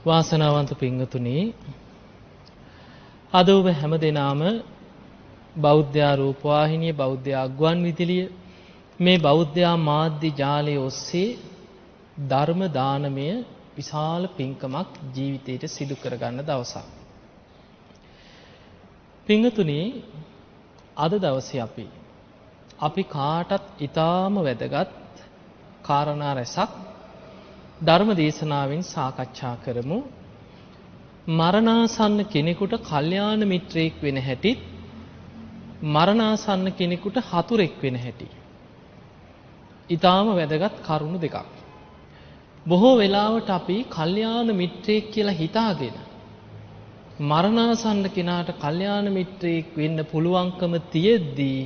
වාසනාවන්ත පින්වතුනි, අද ඔබ හැමදෙනාම බෞද්ධ රූපවාහිනිය, බෞද්ධ අග්වන් විදුලිය, මේ බෞද්ධ මාධ්‍ය ජාලය ඔස්සේ ධර්ම දානමය විශාල පින්කමක් ජීවිතයට සිදු කරගන්න දවසක්. පින්වතුනි, අද දවසේ අපි කාටත් ඊටාම වැදගත් කාරණා රැසක් ධර්ම දේශනාවෙන් සාකච්ඡා කරමු. මරණාසන්න කෙනෙකුට කල්යාණ මිත්‍රයෙක් වෙන හැටි, මරණාසන්න කෙනෙකුට හතුරෙක් වෙන හැටි. ඊටාම වැදගත් කරුණු දෙකක්. බොහෝ වෙලාවට අපි කල්යාණ මිත්‍රයෙක් කියලා හිතාගෙන මරණාසන්න කෙනාට කල්යාණ මිත්‍රයෙක් වෙන්න පුළුවන්කම තියෙද්දී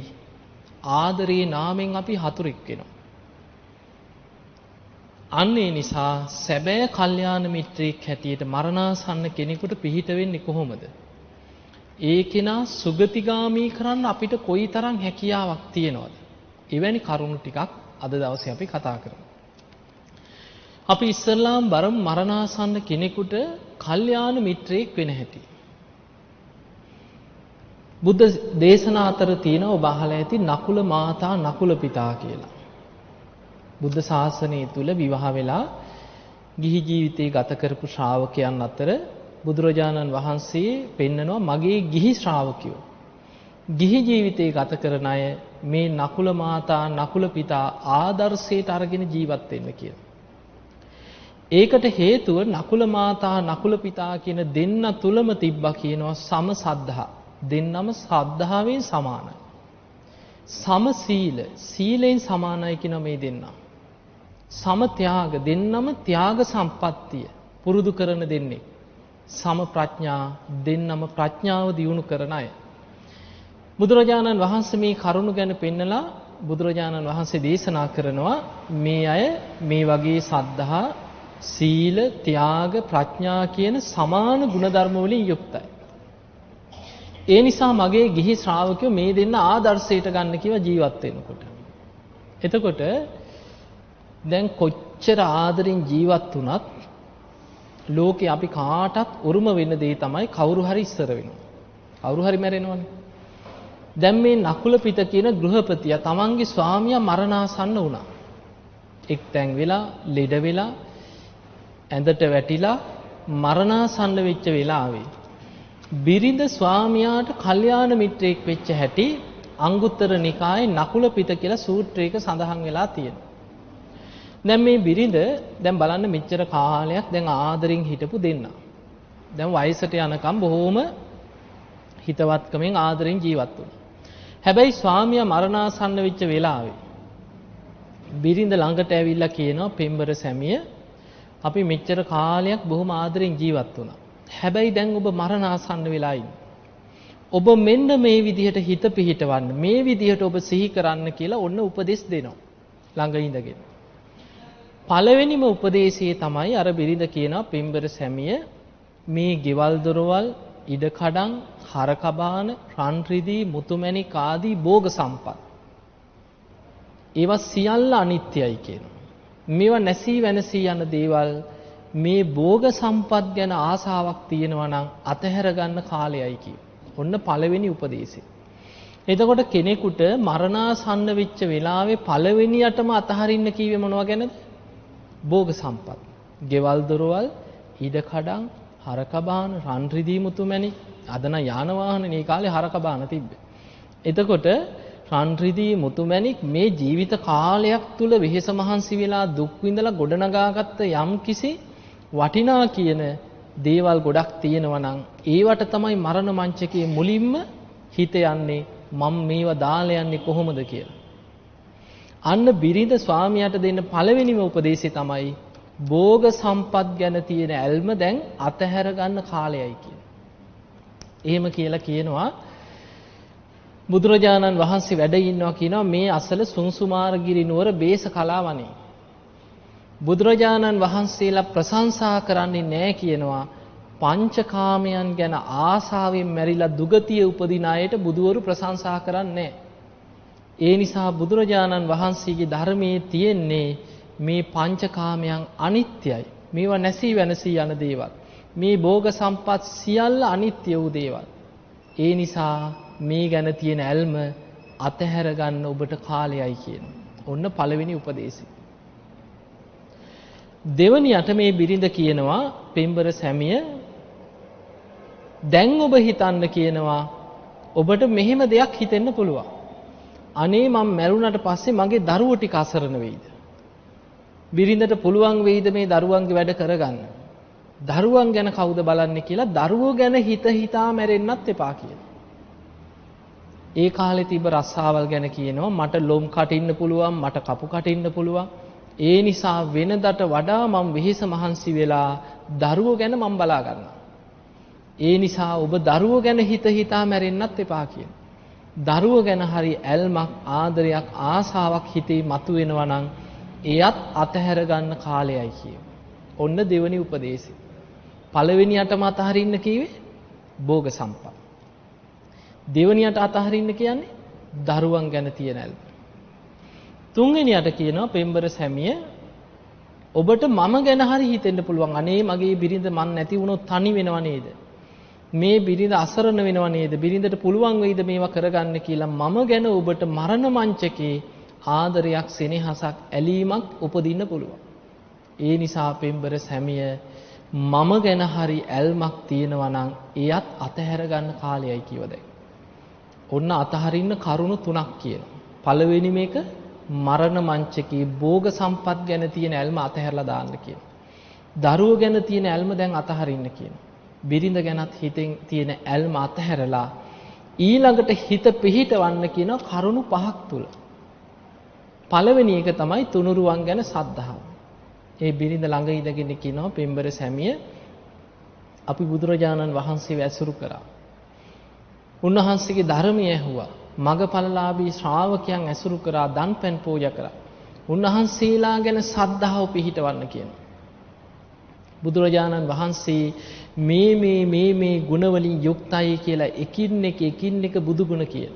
ආදරේ නාමෙන් අපි හතුරෙක් වෙනවා. අන්න ඒ නිසා සැබෑ කල්යාණ මිත්‍රයෙක් හැටියට මරණාසන්න කෙනෙකුට පිහිට වෙන්නේ කොහොමද? ඒ කෙනා සුගතිගාමී කරන්න අපිට කොයිතරම් හැකියාවක් තියෙනවද? එවැනි කරුණු ටිකක් අද දවසේ අපි කතා කරමු. අපි ඉස්සල්ලාම බලමු මරණාසන්න කෙනෙකුට කල්යාණ මිත්‍රයෙක් වෙන හැටි. බුද්ධ දේශනා අතර තියෙනවා ඔබ අහලා ඇති නකුල මාතා නකුල පිතා කියලා. බුද්ධ ශාසනය තුල විවාහ වෙලා ගිහි ජීවිතේ ගත කරපු ශ්‍රාවකයන් අතර බුදුරජාණන් වහන්සේ පෙන්නනවා මගේ ගිහි ශ්‍රාවකයෝ ගිහි ජීවිතේ ගත කරන අය මේ නකුල මාතා නකුල පිතා ආදර්ශයට අරගෙන ජීවත් වෙන්න කියලා. ඒකට හේතුව නකුල මාතා නකුල පිතා කියන දෙන්න තුලම තිබ්බා කියනවා සම සද්ධා. දෙන්නම ශ්‍රද්ධාවෙන් සමානයි. සම සීල, සීලෙන් සමානයි කියන මේ දෙන්නා. සම ත්‍යාග, දෙන්නම ත්‍යාග සම්පත්තිය පුරුදු කරන දෙන්නේ. සම ප්‍රඥා, දෙන්නම ප්‍රඥාව දියුණු කරන අය. බුදුරජාණන් වහන්සේ මේ කරුණ ගැන පෙන්නලා බුදුරජාණන් වහන්සේ දේශනා කරනවා මේ අය මේ වගේ සද්ධා, සීල, ත්‍යාග, ප්‍රඥා කියන සමාන ගුණධර්ම වලින් යුක්තයි. ඒ නිසා මගේ ගිහි ශ්‍රාවකයෝ මේ දෙන්න ආදර්ශයට ගන්න කියලා ජීවත් වෙනකොට. එතකොට දැන් කොච්චර ආදරෙන් ජීවත් වුණත් ලෝකේ අපි කාටත් උරුම වෙන දේ තමයි කවුරු හරි ඉස්සර වෙනවා. කවුරු හරි මැරෙනවනේ. දැන් මේ නකුල පිට කියන ගෘහපතියා තමන්ගේ ස්වාමියා මරණාසන්න වුණා. එක්තැන් වෙලා, ලෙඩ වෙලා, ඇඳට වැටිලා මරණාසන්න වෙච්ච වෙලාවේ බිරිඳ ස්වාමියාට කල්යාණ මිත්‍රයෙක් වෙච්ච හැටි අංගුත්තර නිකායේ නකුල පිට කියලා සූත්‍රයක සඳහන් වෙලා තියෙනවා. දැන් මේ බිරිඳ දැන් බලන්න මෙච්චර කාලයක් දැන් ආදරෙන් හිටපු දෙන්නා. දැන් වයසට යනකම් බොහොම හිතවත්කමෙන් ආදරෙන් ජීවත් වුණා. හැබැයි ස්වාමියා මරණාසන්න වෙච්ච වෙලාවේ බිරිඳ ළඟට ඇවිල්ලා කියනවා පෙම්බර සැමිය අපි මෙච්චර කාලයක් බොහොම ආදරෙන් ජීවත් වුණා. හැබැයි දැන් ඔබ මරණාසන්න වෙලා ඉන්නේ. ඔබ මෙන්න මේ විදිහට හිත පිහිටවන්න, මේ විදිහට ඔබ සිහි කරන්න කියලා ඔන්න උපදෙස් දෙනවා ළඟ ඉඳගෙන. පළවෙනිම උපදේශය තමයි අර බිරිඳ කියනවා පින්බර සැමිය මේ ගෙවල් දොරවල්, ඉඩකඩම්, හරකබාන, රන් රිදී, මුතුමැණික් ආදී භෝග සම්පත් ඒවා සියල්ල අනිත්‍යයි කියනවා. මේවා නැසී වෙනසී යන දේවල්. මේ භෝග සම්පත් ගැන ආසාවක් තියෙනවා නම් අතහැර ගන්න කාලයයි කිය. ඔන්න පළවෙනි උපදේශය. එතකොට කෙනෙකුට මරණාසන්න වෙච්ච වෙලාවේ පළවෙනියටම අතහරින්න කීවේ මොනවා ගැනද? භෝග සම්පත්. ගෙවල් දොරවල්, ඉඩකඩම්, හරකබාන, රන් රිදී, මුතුමැණික්. අද නම් යාන වාහන මේ කාලේ හරකබාන තිබ්බේ. එතකොට රන් රිදී, මුතුමැණික් මේ ජීවිත කාලයක් තුල වෙහෙස මහන්සි වෙලා දුක් විඳලා ගොඩනගාගත්ත යම් කිසි වටිනා කියන දේවල් ගොඩක් තියෙනවා නම් ඒවට තමයි මරණ මංචකයේ මුලින්ම හිත යන්නේ මම මේවා දාලා යන්නේ කොහොමද කියලා. අන්න බිරිඳ ස්වාමියාට දෙන්න පළවෙනිම උපදේශය තමයි භෝග සම්පත් ගැන තියෙන ඇල්ම දැන් අතහැර ගන්න කාලයයි කියන. එහෙම කියලා කියනවා බුදුරජාණන් වහන්සේ වැඩ ඉන්නවා කියනවා මේ අසල සුංසුමාරගිරි නුවර බේස කලාවනේ. බුදුරජාණන් වහන්සේලා ප්‍රශංසා කරන්නේ නැහැ කියනවා පංචකාමයන් ගැන ආසාවෙන් මැරිලා දුගතිය උපදින අයට බුදුවරු ප්‍රශංසා කරන්නේ නැහැ. ඒ නිසා බුදුරජාණන් වහන්සේගේ ධර්මයේ තියෙන්නේ මේ පංචකාමයන් අනිත්‍යයි. මේවා නැසී වෙනසී යන දේවල්. මේ භෝග සම්පත් සියල්ල අනිත්‍ය වූ දේවල්. ඒ නිසා මේ ගැන තියෙන ඇල්ම අතහැර ගන්න ඔබට කාලයයි කියනවා. ඔන්න පළවෙනි උපදේශය. දෙවනියට මේ බිරිඳ කියනවා පෙම්බර සැමිය දැන් ඔබ හිතන්න කියනවා ඔබට මෙහෙම දෙයක් හිතෙන්න පුළුවන්. අනේ මම මැරුණට පස්සේ මගේ දරුවෝ ටික අසරණ වෙයිද? බිරිඳට පුළුවන් වෙයිද මේ දරුවන්ගේ වැඩ කරගන්න? දරුවන් ගැන කවුද බලන්නේ කියලා දරුවෝ ගැන හිතා මැරෙන්නත් එපා කියලා. ඒ කාලේ තිබ්බ රස්සාවල් ගැන කියනවා මට ලොම් කටින්න පුළුවන්, මට කපු කටින්න පුළුවන්. ඒ නිසා වෙනදට වඩා මම වෙහෙස මහන්සි වෙලා දරුවෝ ගැන මම බලා ගන්නවා. ඒ නිසා ඔබ දරුවෝ ගැන හිතා මැරෙන්නත් එපා කියන. දරුවෝ ගැන හරි ඇල්මක්, ආදරයක්, ආසාවක් හිතේ මතුවෙනවා නම් එයත් අතහැර ගන්න කාලයයි කියනවා. ඔන්න දෙවෙනි උපදේශය. පළවෙනියටම අතහරින්න කිව්වේ භෝග සම්පත්. දෙවෙනියට අතහරින්න කියන්නේ දරුවන් ගැන තියෙන ඇල්ම. තුන්වෙනියට කියනවා පෙම්බර සැමිය ඔබට මම ගැන හරි හිතෙන්න පුළුවන්. අනේ මගේ බිරිඳ මන් නැති වුණොත් තනි වෙනව නේද? මේ බිරිඳ අසරණ වෙනව නේද? බිරිඳට පුළුවන් වෙයිද මේවා කරගන්න කියලා මම ගැන ඔබට මරණ මංචකේ ආදරයක්, සෙනෙහසක්, ඇලීමක් උපදින්න පුළුවන්. ඒ නිසා පෙම්බර සැමිය මම ගැන හරි ඇල්මක් තියෙනවා නම් එයත් අතහැර ගන්න කාලයයි කියවදයි. ඔන්න අතහරින්න කරුණු තුනක් කියනවා. පළවෙනි මේක මරණ මංචකේ භෝග සම්පත් ගැන තියෙන ඇල්ම අතහැරලා දාන්න කියනවා. දරුවෝ ගැන තියෙන ඇල්ම දැන් අතහරින්න කියනවා. බිරිඳ ගැනත් හිතෙන් තියෙන ඇල්ම අතහැරලා ඊළඟට හිත පිහිටවන්න කියන කරුණු පහක් තුල. පළවෙනි එක තමයි තුනුරුවන් ගැන සද්ධාව. ඒ බිරිඳ ළඟ ඉඳගෙන කියනවා පෙම්බර සැමිය අපි බුදුරජාණන් වහන්සේ ඇසුරු කරා. උන්වහන්සේගේ ධර්මය ඇහුවා. මගපලලාභී ශ්‍රාවකයන් ඇසුරු කරා, දන්පැන් පූජා කරා. උන්වහන්සේලා ගැන සද්ධාව පිහිටවන්න කියනවා. බුදුරජාණන් වහන්සේ මේ ගුණ වලින් යුක්තයි කියලා එකින් එක බුදු ගුණ කියන.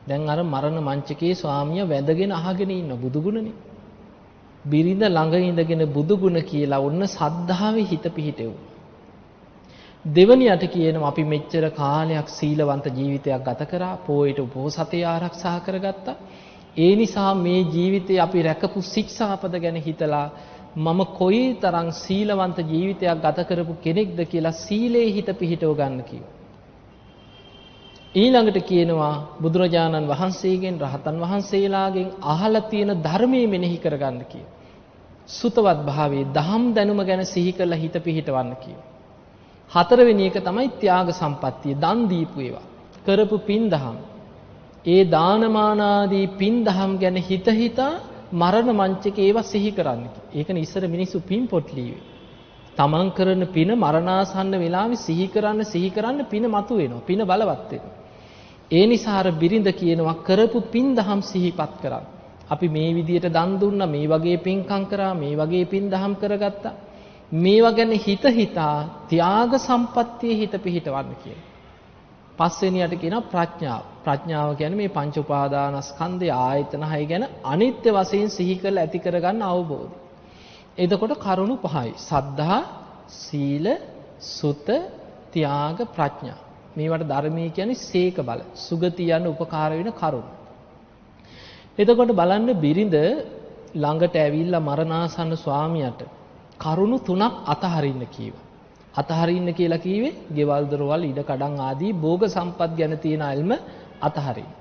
දැන් අර මරණ මංචකේ ස්වාමියා වැඳගෙන අහගෙන ඉන්න බුදු ගුණනේ. බිරිඳ ළඟ ඉඳගෙන බුදු ගුණ කියලා ඔන්න සද්ධාවේ හිත පිහිටෙව්. දෙවනියට කියනවා අපි මෙච්චර කාලයක් සීලවන්ත ජීවිතයක් ගත කරා, පොයට උපෝසතේ ආරක්ෂා කරගත්තා. ඒ නිසා මේ ජීවිතේ අපි රැකපු ශික්ෂාපද ගැන හිතලා මම කොයිතරම් සීලවන්ත ජීවිතයක් ගත කරපු කෙනෙක්ද කියලා සීලේ හිත පිහිටව ගන්න කිව්වා. ඊළඟට කියනවා බුදුරජාණන් වහන්සේගෙන්, රහතන් වහන්සේලාගෙන් අහලා තියෙන ධර්මයේ මෙනෙහි කරගන්න කිව්වා. සුතවත් භාවයේ දහම් දැනුම ගැන සිහි කරලා හිත පිහිටවන්න කිව්වා. හතරවෙනි එක තමයි ත්‍යාග සම්පත්තිය, දන් දීපු ඒවා. කරපු පින් දහම්. ඒ දානමානාදී පින් දහම් ගැන හිතා මරණ මංචකේ ඒවා සිහි කරන්න. ඒකනේ ඉස්සර මිනිස්සු පින් පොත් ලියුවේ. තමන් කරන පින මරණාසන්න වෙලාවේ සිහි කරන්න පින මතු වෙනවා. පින බලවත් වෙනවා. ඒ නිසා අර බිරිඳ කියනවා කරපු පින් දහම් සිහිපත් කරන්න. අපි මේ විදියට දන් දුන්නා, මේ වගේ පින්කම් කරා, මේ වගේ පින් දහම් කරගත්තා. මේවා ගැන හිතා ත්‍යාග සම්පත්තියේ හිත පිහිටවන්න කියනවා. පස්වෙනියට කියනවා ප්‍රඥාව. ප්‍රඥාව කියන්නේ මේ පංච උපාදානස්කන්ධය ආයතන 6 ගැන අනිත්‍ය වශයෙන් සිහි කරලා ඇති කරගන්න අවබෝධය. එතකොට කරුණු පහයි. සද්ධා, සීල, සුත, ත්‍යාග, ප්‍රඥා. මේවට ධර්මයේ කියන්නේ සීක බල. සුගතිය යන උපකාර වෙන කරුණු. එතකොට බලන්න බිරිඳ ළඟට ඇවිල්ලා මරණාසන්න ස්වාමියාට කරුණු තුනක් අතහරින්න කීවා. අතහරින්න කියලා කිව්වේ ගෙවල් දොරවල් ඉඩ කඩන් ආදී භෝග සම්පත් ගැන තියෙන ඇල්ම අතහරින්න.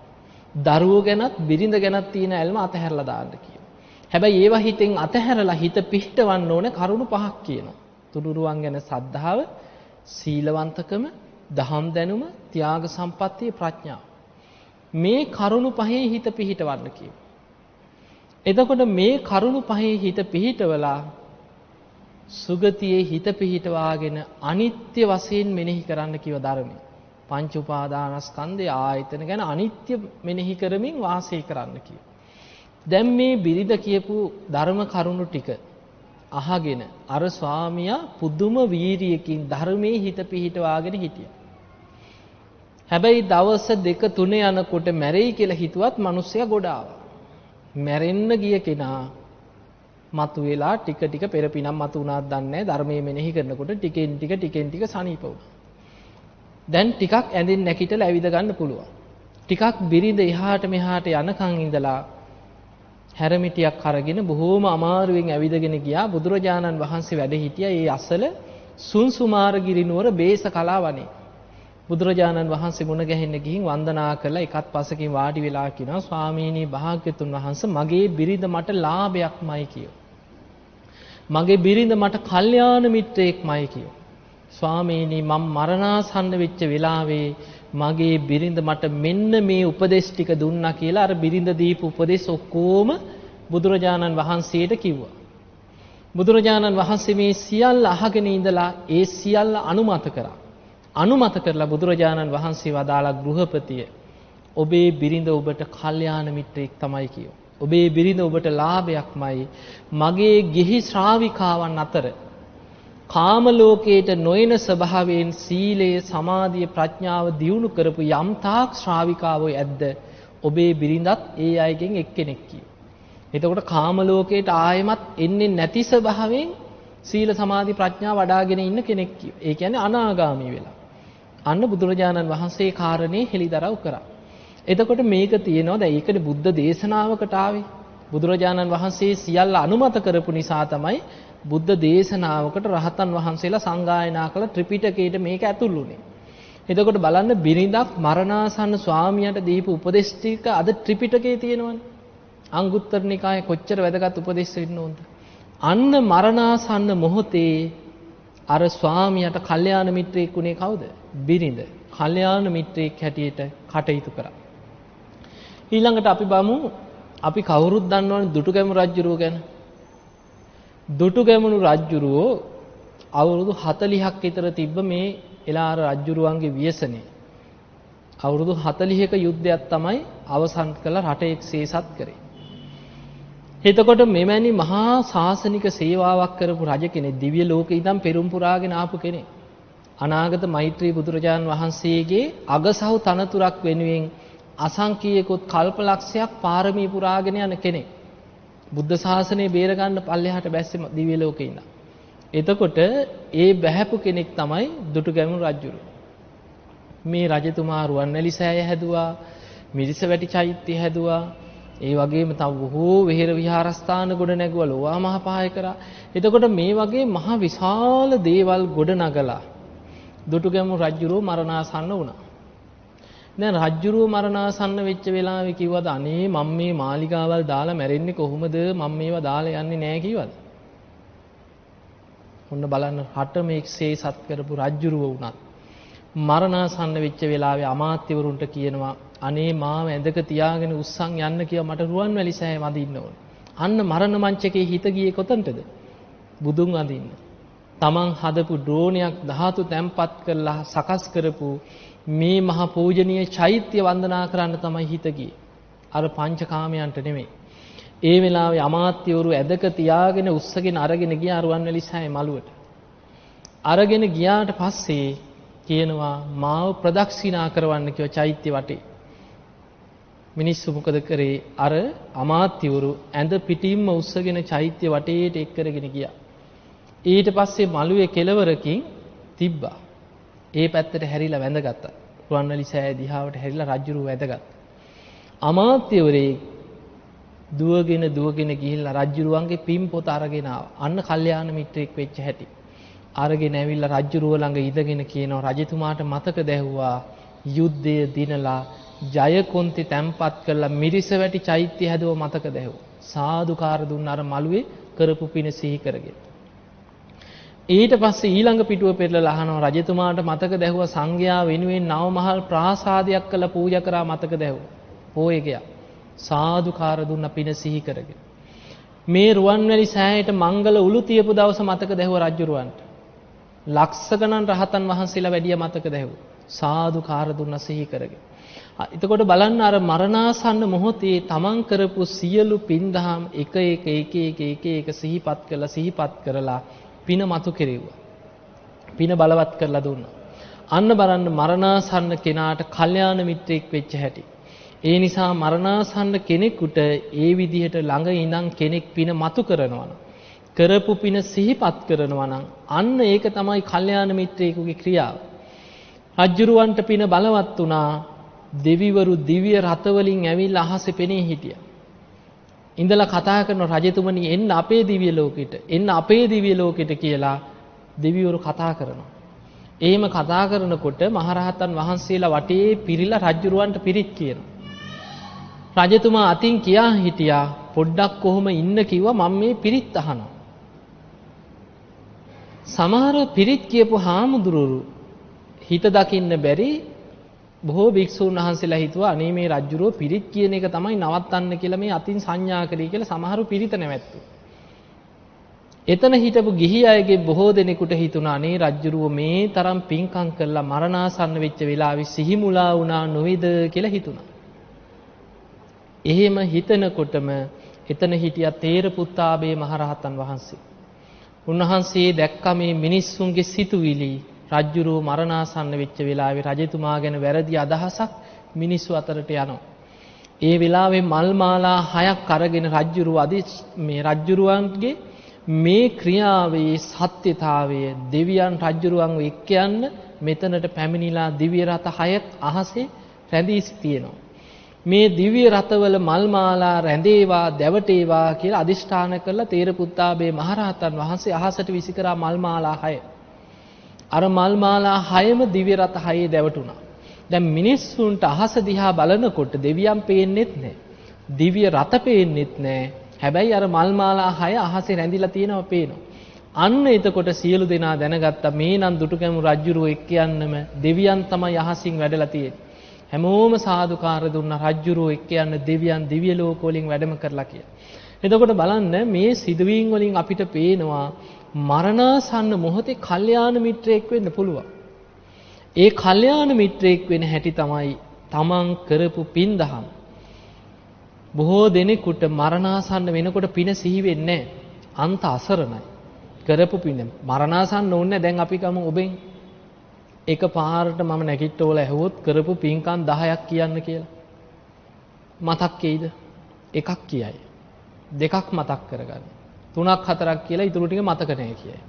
දරුවෝ ගැනත් බිරිඳ ගැනත් තියෙන ඇල්ම අතහැරලා දාන්න කියනවා. හැබැයි ඒවා හිතෙන් අතහැරලා හිත පිහිටවන්න ඕනේ කරුණු පහක් කියනවා. තුනුරුවන් ගැන සද්ධාව, සීලවන්තකම, දහම් දැනුම, ත්‍යාග සම්පත්තිය, ප්‍රඥාව. මේ කරුණු පහේ හිත පිහිටවන්න කියනවා. එතකොට මේ කරුණු පහේ හිත පිහිටවලා සුගතියේ හිත පිහිටවාගෙන අනිත්‍ය වශයෙන් මෙනෙහි කරන්න කිව ධර්මයේ. පංච උපාදානස්කන්ධය ආයතන ගැන අනිත්‍ය මෙනෙහි කරමින් වාසය කරන්න කිව. දැන් මේ බිරිඳ කියපු ධර්ම කරුණු ටික අහගෙන අර ස්වාමියා පුදුම වීරියකින් ධර්මයේ හිත පිහිටවාගෙන හිටියා. හැබැයි දවස් 2-3 යනකොට මැරෙයි කියලා හිතුවත් මිනිස්සයා ගොඩ ආවා. මැරෙන්න ගිය කෙනා මතුවෙලා ටික ටික පෙර පිනක් මතු වුණාද දන්නේ නැහැ. ධර්මයේ මෙනෙහි කරනකොට ටිකෙන් ටික සනීප වුණා. දැන් ටිකක් ඇඳින් නැගිටලා ඇවිද ගන්න පුළුවන්. ටිකක් බිරිඳ එහාට මෙහාට යනකන් ඉඳලා හැරමිටියක් අරගෙන බොහෝම අමාරුවෙන් ඇවිදගෙන ගියා. බුදුරජාණන් වහන්සේ වැඩ හිටියා ඒ අසල සුන්සුමාරගිරි නුවර බේස කලාවනේ. බුදුරජාණන් වහන්සේ මුණ ගැහෙන්න ගිහින් වන්දනා කරලා එකත් පසකින් වාඩි වෙලා කියනවා ස්වාමීනි භාග්‍යතුන් වහන්සේ මගේ බිරිඳ මට ලාභයක්මයි කියෝ. මගේ බිරිඳ මට කල්යාණ මිත්‍රයෙක්මයි කියෝ. ස්වාමීනි මම මරණාසන්න වෙච්ච වෙලාවේ මගේ බිරිඳ මට මෙන්න මේ උපදේශ ටික දුන්නා කියලා අර බිරිඳ දීපු උපදේශ ඔක්කොම බුදුරජාණන් වහන්සේට කිව්වා. බුදුරජාණන් වහන්සේ මේ සියල්ල අහගෙන ඉඳලා ඒ සියල්ල අනුමත කරා. අනුමත කරලා බුදුරජාණන් වහන්සේ වදාලා ගෘහපතිය ඔබේ බිරිඳ ඔබට කල්යාණ මිත්‍රයෙක් තමයි කියෝ. ඔබේ බිරිඳ ඔබට ලාභයක්මයි. මගේ ගිහි ශ්‍රාවිකාවන් අතර කාම ලෝකයට නොයන ස්වභාවයෙන් සීලය සමාධිය ප්‍රඥාව දියුණු කරපු යම් තාක් ශ්‍රාවිකාවෝ ඇද්ද ඔබේ බිරිඳත් ඒ අයගෙන් එක්කෙනෙක් කියෝ. එතකොට කාම ලෝකයට ආයෙමත් එන්නේ නැති ස්වභාවයෙන් සීල සමාධි ප්‍රඥා වඩාගෙන ඉන්න කෙනෙක් කියෝ. ඒ කියන්නේ අනාගාමී වෙලා. අන්න බුදුරජාණන් වහන්සේ කාරණේ හෙළිදරව් කරා. එතකොට මේක තියෙනවා දැන් ඒකනේ බුද්ධ දේශනාවකට ආවේ. බුදුරජාණන් වහන්සේ සියල්ල අනුමත කරපු නිසා තමයි බුද්ධ දේශනාවකට රහතන් වහන්සේලා සංගායනා කළ ත්‍රිපිටකයට මේක ඇතුල් වුණේ. එතකොට බලන්න බිරිඳක් මරණාසන්න ස්වාමියාට දීපු උපදේශ ටික අද ත්‍රිපිටකයේ තියෙනවනේ. අංගුත්තර නිකායේ කොච්චර වැදගත් උපදේශ වෙන්න ඕනද? අන්න මරණාසන්න මොහොතේ අර ස්වාමියාට කල්යාණ මිත්‍රයෙක් උනේ කවුද? බිරිඳ. කල්යාණ මිත්‍රයෙක් හැටියට කටයුතු කරා. ඊළඟට අපි බලමු අපි කවුරුත් දන්නවනේ දුටුගැමුණු රජුරුව ගැන. දුටුගැමුණු රජුරුව අවුරුදු 40ක් විතර තිබ්බ මේ එළාර රජුරුවන්ගේ ව්‍යසනේ. අවුරුදු 40ක යුද්ධයක් තමයි අවසන් කළ රට එක්සේසත් කරේ. එතකොට මෙවැනි මහා ශාසනික සේවාවක් කරපු රජ කෙනෙක් දිව්‍ය ලෝකේ ඉඳන් පෙරම් පුරාගෙන ආපු කෙනෙක්. අනාගත මෛත්‍රී බුදුරජාන් වහන්සේගේ අගසහු තනතුරක් වෙනුවෙන් අසංකීයකොත් කල්පලක්ෂයක් පාරමී පුරාගෙන යන කෙනෙක්. බුද්ධ ශාසනය බේර ගන්න පල්ලෙහාට බැස්සේ දිව්‍ය ලෝකේ ඉඳන්. එතකොට ඒ බැහැපු කෙනෙක් තමයි දුටුගැමුණු රජුරු. මේ රජතුමා රුවන්වැලි සෑය හැදුවා, මිරිසවැටි චෛත්‍ය හැදුවා. ඒ වගේම තව බොහෝ විහෙර විහාරස්ථාන ගොඩ නැගුවා, ලෝවා මහ පහය කරා. එතකොට මේ වගේ මහ විශාල දේවල් ගොඩ නගලා දුටුගැමුණු රජුරෝ මරණාසන්න වුණා. දැන් රජුරෝ මරණාසන්න වෙච්ච වෙලාවේ කිව්වද අනේ මම මේ මාලිගාවල් දාලා මැරෙන්නේ කොහොමද? මම මේවා දාලා යන්නේ නැහැ කිව්වද? ඔන්න බලන්න රට මේක්සේ සත් කරපු රජුරෝ වුණත් මරණාසන්න වෙච්ච වෙලාවේ අමාත්‍යවරුන්ට කියනවා අනේ මාව ඇඳක තියාගෙන උස්සන් යන්න කියලා මට රුවන්වැලි සෑය වඳින්න ඕන. අන්න මරණ මංචකේ හිත ගියේ කොතනටද? බුදුන් වඳින්න. තමන් හදපු ඩ්‍රෝනයක් ධාතු තැම්පත් කරලා සකස් කරපු මේ මහ පූජනීය චෛත්‍ය වන්දනා කරන්න තමයි හිත ගියේ. අර පංචකාමයන්ට නෙමෙයි. ඒ වෙලාවේ අමාත්‍යවරු ඇදක තියාගෙන උස්සගෙන අරගෙන ගියා රුවන්වැලි සෑය මළුවට. අරගෙන ගියාට පස්සේ කියනවා මාව ප්‍රදක්ෂිනා කරවන්න කිව්ව චෛත්‍ය වටේ. මිනිස්සු මොකද කරේ? අර අමාත්‍යවරු ඇඳ පිටින්ම උස්සගෙන චෛත්‍ය වටේට එක් කරගෙන ගියා. ඊට පස්සේ මළුවේ කෙළවරකින් තිබ්බා. ඒ පැත්තට හැරිලා වැඳගත්තා. රුවන්වැලි සෑය දිහාවට හැරිලා රජුරු වැඳගත්තා. අමාත්‍යවරේ දුවගෙන ගිහිල්ලා රජුරුවන්ගේ පින් පොත අරගෙන ආවා. අන්න කල්යාණ මිත්‍රෙක් වෙච්ච හැටි. අරගෙන ඇවිල්ලා රජුරුව ළඟ ඉඳගෙන කියනවා රජතුමාට මතක දැහුවා යුද්ධය දිනලා ජයකොන්ති තැම්පත් කරලා මිරිසවැටි චෛත්‍ය හැදුව මතක දැහුවා. සාදුකාර දුන්න අර මළුවේ කරපු පින සිහි කරගෙන. ඊට පස්සේ ඊළඟ පිටුව පෙරලලා අහනවා රජතුමාට මතක දැහුවා සංඝයා වෙනුවෙන් නවමහල් ප්‍රාසාදයක් කළ පූජා කරා මතක දැහුවා. පෝය ගියා. සාදුකාර දුන්න පින සිහි කරගෙන. මේ රුවන්වැලි සෑයට මංගල උළු තියපු දවස මතක දැහුවා රජුරවන්ට. ලක්ෂ ගණන් රහතන් වහන්සේලා වැඩිය මතක දැහුවා. සාදුකාර දුන්න සිහි කරගෙන. එතකොට බලන්න අර මරණාසන්න මොහොතේ තමන් කරපු සියලු පින්දහම් එක එක සිහිපත් කරලා පින මතු කෙරෙව්වා. පින බලවත් කරලා දුන්නා. අන්න බලන්න මරණාසන්න කෙනාට කල්යාණ මිත්‍රෙක් වෙච්ච හැටි. ඒ නිසා මරණාසන්න කෙනෙකුට ඒ විදිහට ළඟ ඉඳන් කෙනෙක් පින මතු කරනවා නම් කරපු පින සිහිපත් කරනවා නම් අන්න ඒක තමයි කල්යාණ මිත්‍රයෙකුගේ ක්‍රියාව. රජ්ජුරුවන්ට පින බලවත් වුණා. දෙවිවරු දිව්‍ය රථ වලින් ඇවිල්ලා අහසේ පෙනී හිටියා. ඉඳලා කතා කරන රජතුමනි එන්න අපේ දිව්‍ය ලෝකෙට එන්න අපේ දිව්‍ය ලෝකෙට කියලා දෙවිවරු කතා කරනවා. එහෙම කතා කරනකොට මහරහතන් වහන්සේලා වටේ පිරිලා රජ්ජුරුවන්ට පිරිත් කියනවා. රජතුමා අතින් කියා හිටියා පොඩ්ඩක් කොහොම ඉන්න කිව්වා මම මේ පිරිත් අහනවා. සමහර පිරිත් කියපු හාමුදුරුවෝ හිත දකින්න බැරි බොහෝ භික්ෂුන් වහන්සේලා හිතුවා අනේ මේ රජ්ජුරුවෝ පිරිත් කියන එක තමයි නවත්තන්න කියලා මේ අතින් සංඥා කරේ කියලා සමහරු පිරිත නැවැත්තුවා. එතන හිටපු ගිහි අයගේ බොහෝ දෙනෙකුට හිතුණා අනේ රජ්ජුරුවෝ මේ තරම් පිංකම් කළා මරණාසන්න වෙච්ච වෙලාවේ සිහිමුලා වුණා නොවේද කියලා හිතුණා. එහෙම හිතනකොටම එතන හිටියා තේරපුත්තාබේ මහරහතන් වහන්සේ. උන්වහන්සේ දැක්ක මේ මිනිස්සුන්ගේ සිතුවිලි රජ්ජුරුව මරණාසන්න වෙච්ච වෙලාවේ රජතුමා ගැන වැරදි අදහසක් මිනිස්සු අතරට යනවා. ඒ වෙලාවේ මල් මාලා 6ක් අරගෙන රජ්ජුරුව මේ රජ්ජුරුවන්ගේ මේ ක්‍රියාවේ සත්‍යතාවය දෙවියන් රජ්ජුරුවන්ව එක්ක යන්න මෙතනට පැමිණිලා දිව්‍ය රථ 6ක් අහසේ රැඳී තියෙනවා. මේ දිව්‍ය රථවල මල් මාලා රැඳේවා දැවටේවා කියලා අදිෂ්ඨාන කරලා තේරපුත්තාබේ මහරහතන් වහන්සේ අහසට විසිකරා මල් මාලා 6. අර මල් මාලා 6ම දිව්‍ය රථ 6 දැවටුණා. දැන් මිනිස්සුන්ට අහස දිහා බලනකොට දෙවියන් පේන්නෙත් නැහැ. දිව්‍ය රථ පේන්නෙත් නැහැ. හැබැයි අර මල් මාලා 6 අහසේ රැඳිලා තියෙනවා පේනවා. අන්න එතකොට සියලු දෙනා දැනගත්තා මේ නම් දුටුගැමු රජුරුව එක්ක යන්නම දෙවියන් තමයි අහසින් වැඩලා තියෙන්නේ. හැමෝම සාදුකාර දුන්න රජ්ජුරුව එක්ක යන්න දෙවියන් දිව්‍ය ලෝක වලින් වැඩම කරලා කියලා. එතකොට බලන්න මේ සිදුවීම් වලින් අපිට පේනවා මරණාසන්න මොහොතේ කල්යාණ මිත්‍රයෙක් වෙන්න පුළුවන්. ඒ කල්යාණ මිත්‍රයෙක් වෙන හැටි තමයි තමන් කරපු පින් දහම්. බොහෝ දෙනෙකුට මරණාසන්න වෙනකොට පින සිහි වෙන්නේ නැහැ. අන්ත අසරණයි. කරපු පින මරණාසන්න ඕනේ දැන් අපි ගමු ඔබෙන් එක පාරට මම නැගිට්ටෝල ඇහුවොත් කරපු පින්කම් 10ක් කියන්න කියලා. මතක් වෙයිද? එකක් කියයි. දෙකක් මතක් කරගන්න. 3ක් 4ක් කියලා ඊටු ටික මතක නැහැ කියයි.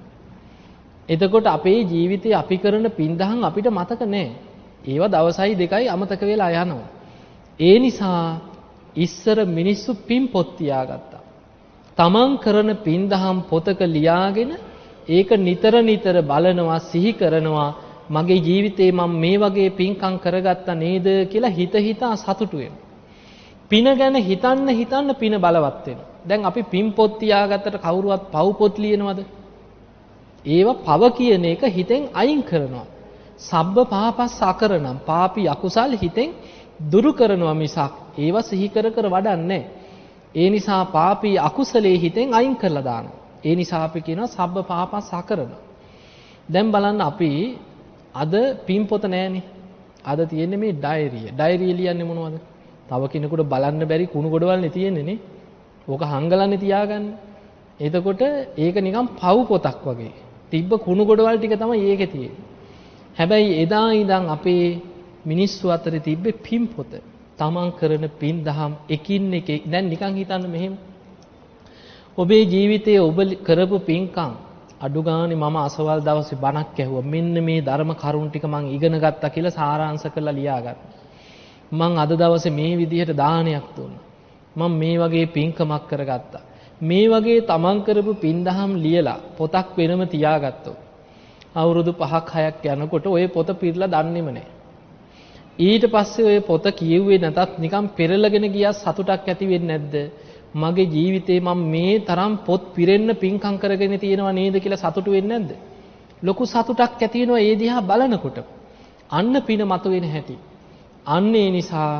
එතකොට අපේ ජීවිතේ අපි කරන පින්දහම් අපිට මතක නැහැ. ඒවා දවසයි දෙකයි අමතක වෙලා යනවා. ඒ නිසා ඉස්සර මිනිස්සු පින් පොත් තියාගත්තා. තමන් කරන පින්දහම් පොතක ලියාගෙන ඒක නිතර නිතර බලනවා සිහි කරනවා. මගේ ජීවිතේ මම මේ වගේ පින්කම් කරගත්තා නේද කියලා හිතා සතුටු වෙනවා. පින ගැන හිතන්න පින බලවත් වෙනවා. දැන් අපි පින් පොත් තියාගත්තට කවුරුවත් පව් පොත් ලියනවද? ඒවා පව කියන එක හිතෙන් අයින් කරනවා. සබ්බ පාපස් අකරණම් පාපී අකුසල් හිතෙන් දුරු කරනවා මිසක් ඒවා සිහි කර වඩන්නේ. ඒ නිසා පාපී අකුසලේ හිතෙන් අයින් කරලා දානවා. ඒ නිසා අපි කියනවා සබ්බ පාපස් අකරණ. දැන් බලන්න අපි අද පින් පොත නැහැනේ. අද තියෙන්නේ මේ ඩයරිය. ඩයරිය ලියන්නේ මොනවද? තව කෙනෙකුට බලන්න බැරි කුණු ගොඩවල්නේ තියෙන්නේ නේ. ඕක හංගලන්නේ තියාගන්න. එතකොට ඒක නිකන් පව් පොතක් වගේ. තිබ්බ කුණු ගොඩවල් ටික තමයි ඒකේ තියෙන්නේ. හැබැයි එදා ඉඳන් අපේ මිනිස්සු අතරේ තිබ්බේ පින් පොත. තමන් කරන පින් දහම් එකින් එක දැන් නිකන් හිතන්න මෙහෙම. ඔබේ ජීවිතයේ ඔබ කරපු පින්කම් අඩු ගානේ මම අසවල් දවසේ බණක් ඇහුවා. මෙන්න මේ ධර්ම කරුණ ටික මම ඉගෙන ගත්තා කියලා සාරාංශ කරලා ලියාගත්තා. මම අද දවසේ මේ විදිහට දානයක් දුන්නා. මම මේ වගේ පින්කමක් කරගත්තා. මේ වගේ තමන් කරපු පින්දහම් ලියලා පොතක් වෙනම තියාගත්තොත් අවුරුදු 5ක් 6ක් යනකොට ওই පොත පිරලා දන්නේම නැහැ. ඊට පස්සේ ওই පොත කියුවේ නැතත් නිකන් පෙරලගෙන ගියා සතුටක් ඇති වෙන්නේ නැද්ද? මගේ ජීවිතේ මම මේ තරම් පොත් පිරෙන්න පින්කම් කරගෙන තියෙනවා නේද කියලා සතුටු වෙන්නේ නැද්ද? ලොකු සතුටක් ඇති වෙනවා ඒ දිහා බලනකොට. අන්න පින මතුවෙන හැටි. අන්න ඒ නිසා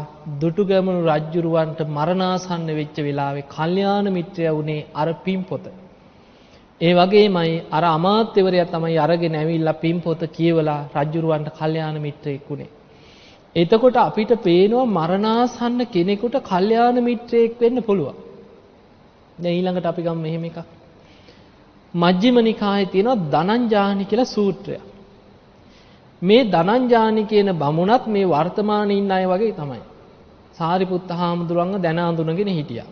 දුටුගැමුණු රජුරවන්ට මරණාසන්න වෙච්ච වෙලාවේ කල්යාණ මිත්‍රයා වුණේ අර පින් පොත. ඒ වගේමයි අර අමාත්‍යවරයා තමයි අරගෙන ඇවිල්ලා පින් පොත කියවලා රජුරවන්ට කල්යාණ මිත්‍රයෙක් වුණේ. එතකොට අපිට පේනවා මරණාසන්න කෙනෙකුට කල්යාණ මිත්‍රයෙක් වෙන්න පුළුවන්. දැන් ඊළඟට අපි ගමු මෙහෙම එකක්. මජ්ක්‍ධිම නිකායේ තියෙනවා ධනංජානි කියලා සූත්‍රයක්. මේ ධනංජානි කියන බමුණත් මේ වර්තමානයේ ඉන්න අය වගේ තමයි. සාරිපුත්ත හාමුදුරුවන්ව දැන අඳුනගෙන හිටියා.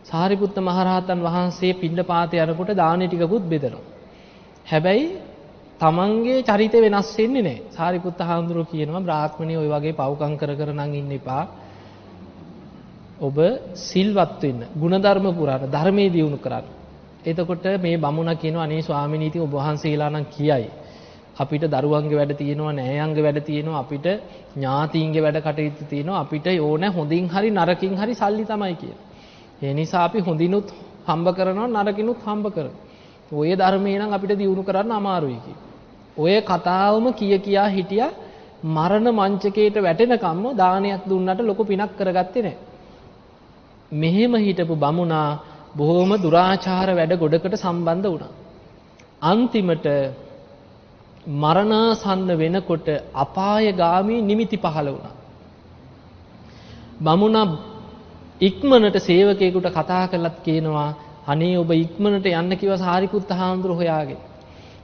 සාරිපුත්ත මහරහතන් වහන්සේ පිණ්ඩපාතේ යනකොට දානේ ටිකකුත් බෙදනවා. හැබැයි තමන්ගේ චරිතය වෙනස් වෙන්නේ නැහැ. සාරිපුත්ත හාමුදුරුවෝ කියනවා බ්‍රාහ්මණයෝ ඔය වගේ පව්කම් කර කර නම් ඉන්න එපා. ඔබ සිල්වත් වෙන්න, ಗುಣධර්ම පුරාණ, ධර්මයේ දියුණු කරන්න. එතකොට මේ බමුණා කියනවා අනේ ස්වාමීනි ඉතින් ඔබ වහන්සේලා නම් කියයි. අපිට දරුවන්ගේ වැඩ තියෙනවා, නෑයන්ගේ වැඩ තියෙනවා, අපිට ඥාතීන්ගේ වැඩ කටයුතු තියෙනවා, අපිට ඕන හොඳින් හරි නරකින් හරි සල්ලි තමයි කියලා. ඒ නිසා අපි හොඳිනුත් හම්බ කරනවා, නරකිනුත් හම්බ කරනවා. ඔය ධර්මේ නම් අපිට දියුණු කරන්න අමාරුයි කියලා. ඔය කතාවම කියා හිටියා මරණ මංචකයට වැටෙනකම්ම දානයක් දුන්නට ලොකු පිනක් කරගත්තේ නැහැ. මෙහෙම හිටපු බමුණා බොහොම දුරාචාර වැඩ ගොඩකට සම්බන්ධ වුණා. අන්තිමට මරණාසන්න වෙනකොට අපායගාමී නිමිති පහළ වුණා. බමුණා ඉක්මනට සේවකයෙකුට කතා කරලත් කියනවා අනේ ඔබ ඉක්මනට යන්න කිව්වා සාරිපුත්ත හාමුදුරුවෝ හොයාගෙන.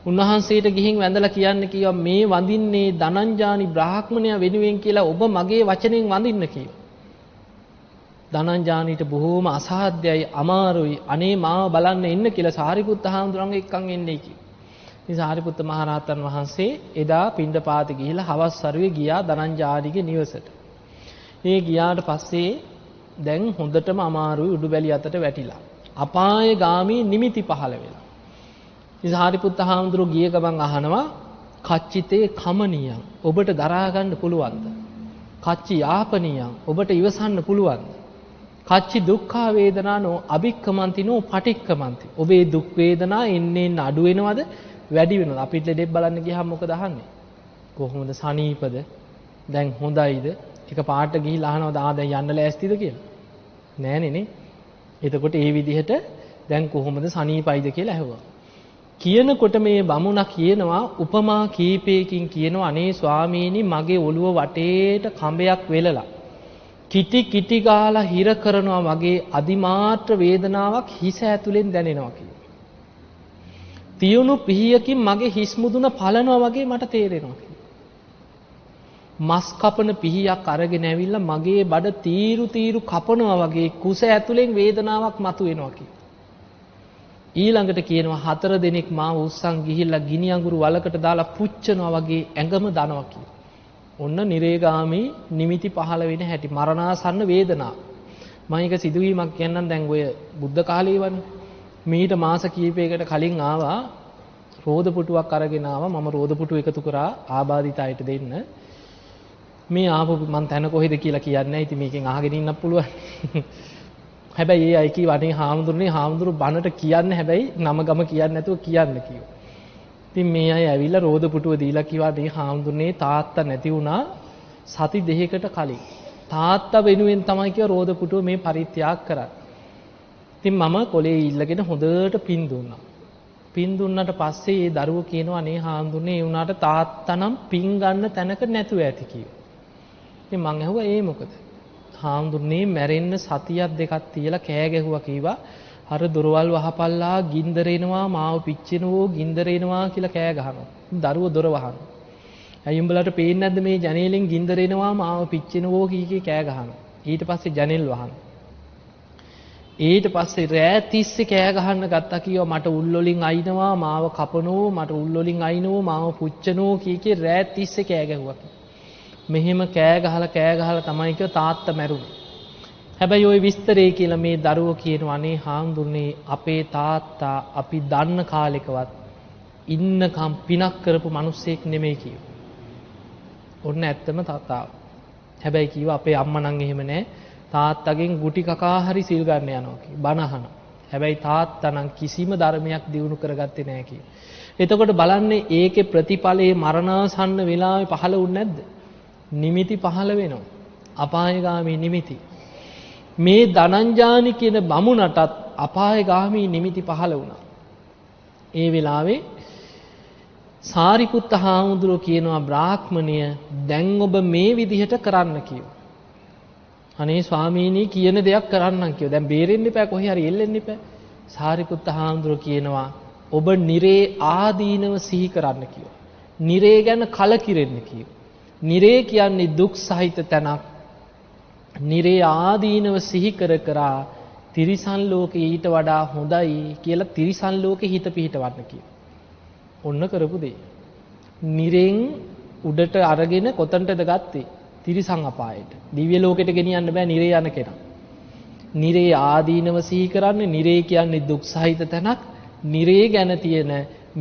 උන්වහන්සේට ගිහින් වැඳලා කියන්න කිව්වා මේ වඳින්නේ ධනංජානි බ්‍රාහ්මණයා වෙනුවෙන් කියලා ඔබ මගේ වචනෙන් වඳින්න කිව්වා. ධනංජානිට බොහෝම අසාධ්‍යයි අමාරුයි අනේ මාව බලන්න එන්න කියලා සාරිපුත්ත හාමුදුරන්ගේ එක්කන් එන්නේ කිව්වා. ඉතින් සාරිපුත්ත මහරහතන් වහන්සේ එදා පිණ්ඩපාතේ ගිහිලා හවස් වරුවේ ගියා ධනංජානිගේ නිවසට. ඒ ගියාට පස්සේ දැන් හොඳටම අමාරුයි උඩුබැලි අතට වැටිලා. අපායගාමී නිමිති පහළ වෙලා. ඉතින් සාරිපුත්ත හාමුදුරුවෝ ගිය ගමන් අහනවා කච්චිතේ කමනියන් ඔබට දරා ගන්න පුළුවන්ද? කච්චි යාපනියන් ඔබට ඉවසන්න පුළුවන්ද? කච්චි දුක්ඛ වේදනානෝ අභික්කමන්තිනෝ පටික්කමන්ති. ඔබේ දුක් වේදනා එන්නේ අඩු වෙනවද වැඩි වෙනවද? අපිට ලෙඩෙක් බලන්න ගියාම මොකද අහන්නේ? කොහොමද සනීපද? දැන් හොඳයිද? එක පාට ගිහිල්ලා අහනවද දැන් යන්න ලෑස්තිද කියලා? නෑනේ නේ. එතකොට ඒ විදිහට දැන් කොහොමද සනීපයිද කියලා ඇහුවා. කියනකොට මේ බමුණා කියනවා උපමා කීපයකින් කියනවා අනේ ස්වාමීනි මගේ ඔළුව වටේට කඹයක් වෙලලා කිටි කිටි ගාලා හිර කරනවා වගේ අදිමාත්‍ර වේදනාවක් හිස ඇතුලෙන් දැනෙනවා කියලා. තියුණු පිහියකින් මගේ හිස් මුදුන පලනවා වගේ මට තේරෙනවා කියලා. මස් කපන පිහියක් අරගෙන ඇවිල්ලා මගේ බඩ තීරු කපනවා වගේ කුස ඇතුලෙන් වේදනාවක් මතුවෙනවා කියලා. ඊළඟට කියනවා 4 දිනක් මාව උස්සන් ගිහිල්ලා ගිනි අඟුරු වලකට දාලා පුච්චනවා වගේ ඇඟම දනවා කියලා. ඔන්න නිරේගාමී නිමිති පහළ වෙන හැටි මරණාසන්න වේදනාව. මම එක සිදුවීමක් කියන්නම් දැන් ඔය බුද්ධ කාලේ වනේ. මීට මාස කීපයකට කලින් ආවා රෝද පුටුවක් අරගෙන ආවා. මම රෝද පුටු එකතු කරා ආබාධිත අයට දෙන්න. මේ ආපු මං තැන කොහෙද කියලා කියන්නේ නැහැ. ඉතින් මේකෙන් අහගෙන ඉන්නත් පුළුවන්. හැබැයි ඒ අය කිව්වා අනේ හාමුදුරු බණට කියන්න හැබැයි නම ගම කියන්නේ නැතුව කියන්න කිව්වා. ඉතින් මේ අය ඇවිල්ලා රෝද පුටුව දීලා කිව්වා මේ හාමුදුරනේ තාත්තා නැති වුණා සති දෙකකට කලින්. තාත්තා වෙනුවෙන් තමයි කිව්වා රෝද පුටුව මේ පරිත්‍යාග කරන්නේ. ඉතින් මම කොලේ ඉල්ලගෙන හොඳට පින් දුන්නා. පින් දුන්නට පස්සේ ඒ දරුවෝ කියනවා අනේ හාමුදුරනේ ඒ වුණාට තාත්තා නම් පින් ගන්න තැනක නැතුව ඇති කිව්වා. ඉතින් මං ඇහුවා ඒ මොකද? හාමුදුරනේ මැරෙන්න සතියක් දෙකක් තියලා කෑ ගැහුවා කිව්වා. අර දොරවල් වහපල්ලා ගින්දර එනවා මාව පිච්චෙනවෝ ගින්දර එනවා කියලා කෑ ගහනවා. දරුවෝ දොර වහනවා. ඇයි උඹලට පේන්නේ නැද්ද මේ ජනේලෙන් ගින්දර එනවා මාව පිච්චෙනවෝ කී කෑ ගහනවා. ඊට පස්සේ ජනෙල් වහනවා. ඊට පස්සේ රෑ තිස්සේ කෑ ගහන්න ගත්තා කිව්වා මට උල් වලින් අයින්නවා මාව කපනෝ මට උල් වලින් අයින්වෝ මාව පුච්චනෝ කී රෑ තිස්සේ කෑ ගැහුවා. මෙහෙම කෑ ගහලා තමයි කිව්වා තාත්තා මැරුණේ. හැබැයි ওই විස්තරේ කියලා මේ දරුවෝ කියනවා අනේ හාමුදුරනේ අපේ තාත්තා අපි දන්න කාලෙකවත් ඉන්නකම් පිනක් කරපු මිනිස්සෙක් නෙමෙයි කිව්වා. ඔන්න ඇත්තම තාත්තා. හැබැයි කිව්වා අපේ අම්මා නම් එහෙම නෑ. තාත්තගෙන් ගුටි කකා හරි සිල් ගන්න යනවා කිව්වා. බණ අහනවා. හැබැයි තාත්තා නම් කිසිම ධර්මයක් දියුණු කරගත්තේ නෑ කිව්වා. එතකොට බලන්නේ ඒකේ ප්‍රතිඵලයේ මරණාසන්න වෙලාවේ පහළ වුනේ නැද්ද? නිමිති පහළ වෙනවා. අපායගාමී නිමිති. මේ ධනංජානි කියන බමුණටත් අපායගාමී නිමිති පහළ වුණා. ඒ වෙලාවේ සාරිපුත්ත හාමුදුරුවෝ කියනවා බ්‍රාහ්මණය දැන් ඔබ මේ විදිහට කරන්න කිව්වා. අනේ ස්වාමීනි කියන දෙයක් කරන්නම් කිව්වා. දැන් බේරෙන්න එපා කොහේ හරි එල්ලෙන්න එපා. සාරිපුත්ත හාමුදුරුවෝ කියනවා ඔබ නිරේ ආදීනව සිහි කරන්න කිව්වා. නිරේ ගැන කලකිරෙන්න කිව්වා. නිරේ කියන්නේ දුක් සහිත තැනක්. නිරේ ආදීනව සිහි කර කරා තිරිසන් ලෝකේ ඊට වඩා හොඳයි කියලා තිරිසන් ලෝකේ හිත පිහිටවන්න කියනවා. ඔන්න කරපු දේ. නිරෙන් උඩට අරගෙන කොතනටද ගත්තේ? තිරිසන් අපායට. දිව්‍ය ලෝකෙට ගෙනියන්න බෑ නිරේ යන කෙනා. නිරේ ආදීනව සිහි කරන්නේ නිරේ කියන්නේ දුක් සහිත තැනක්. නිරේ ගැන තියෙන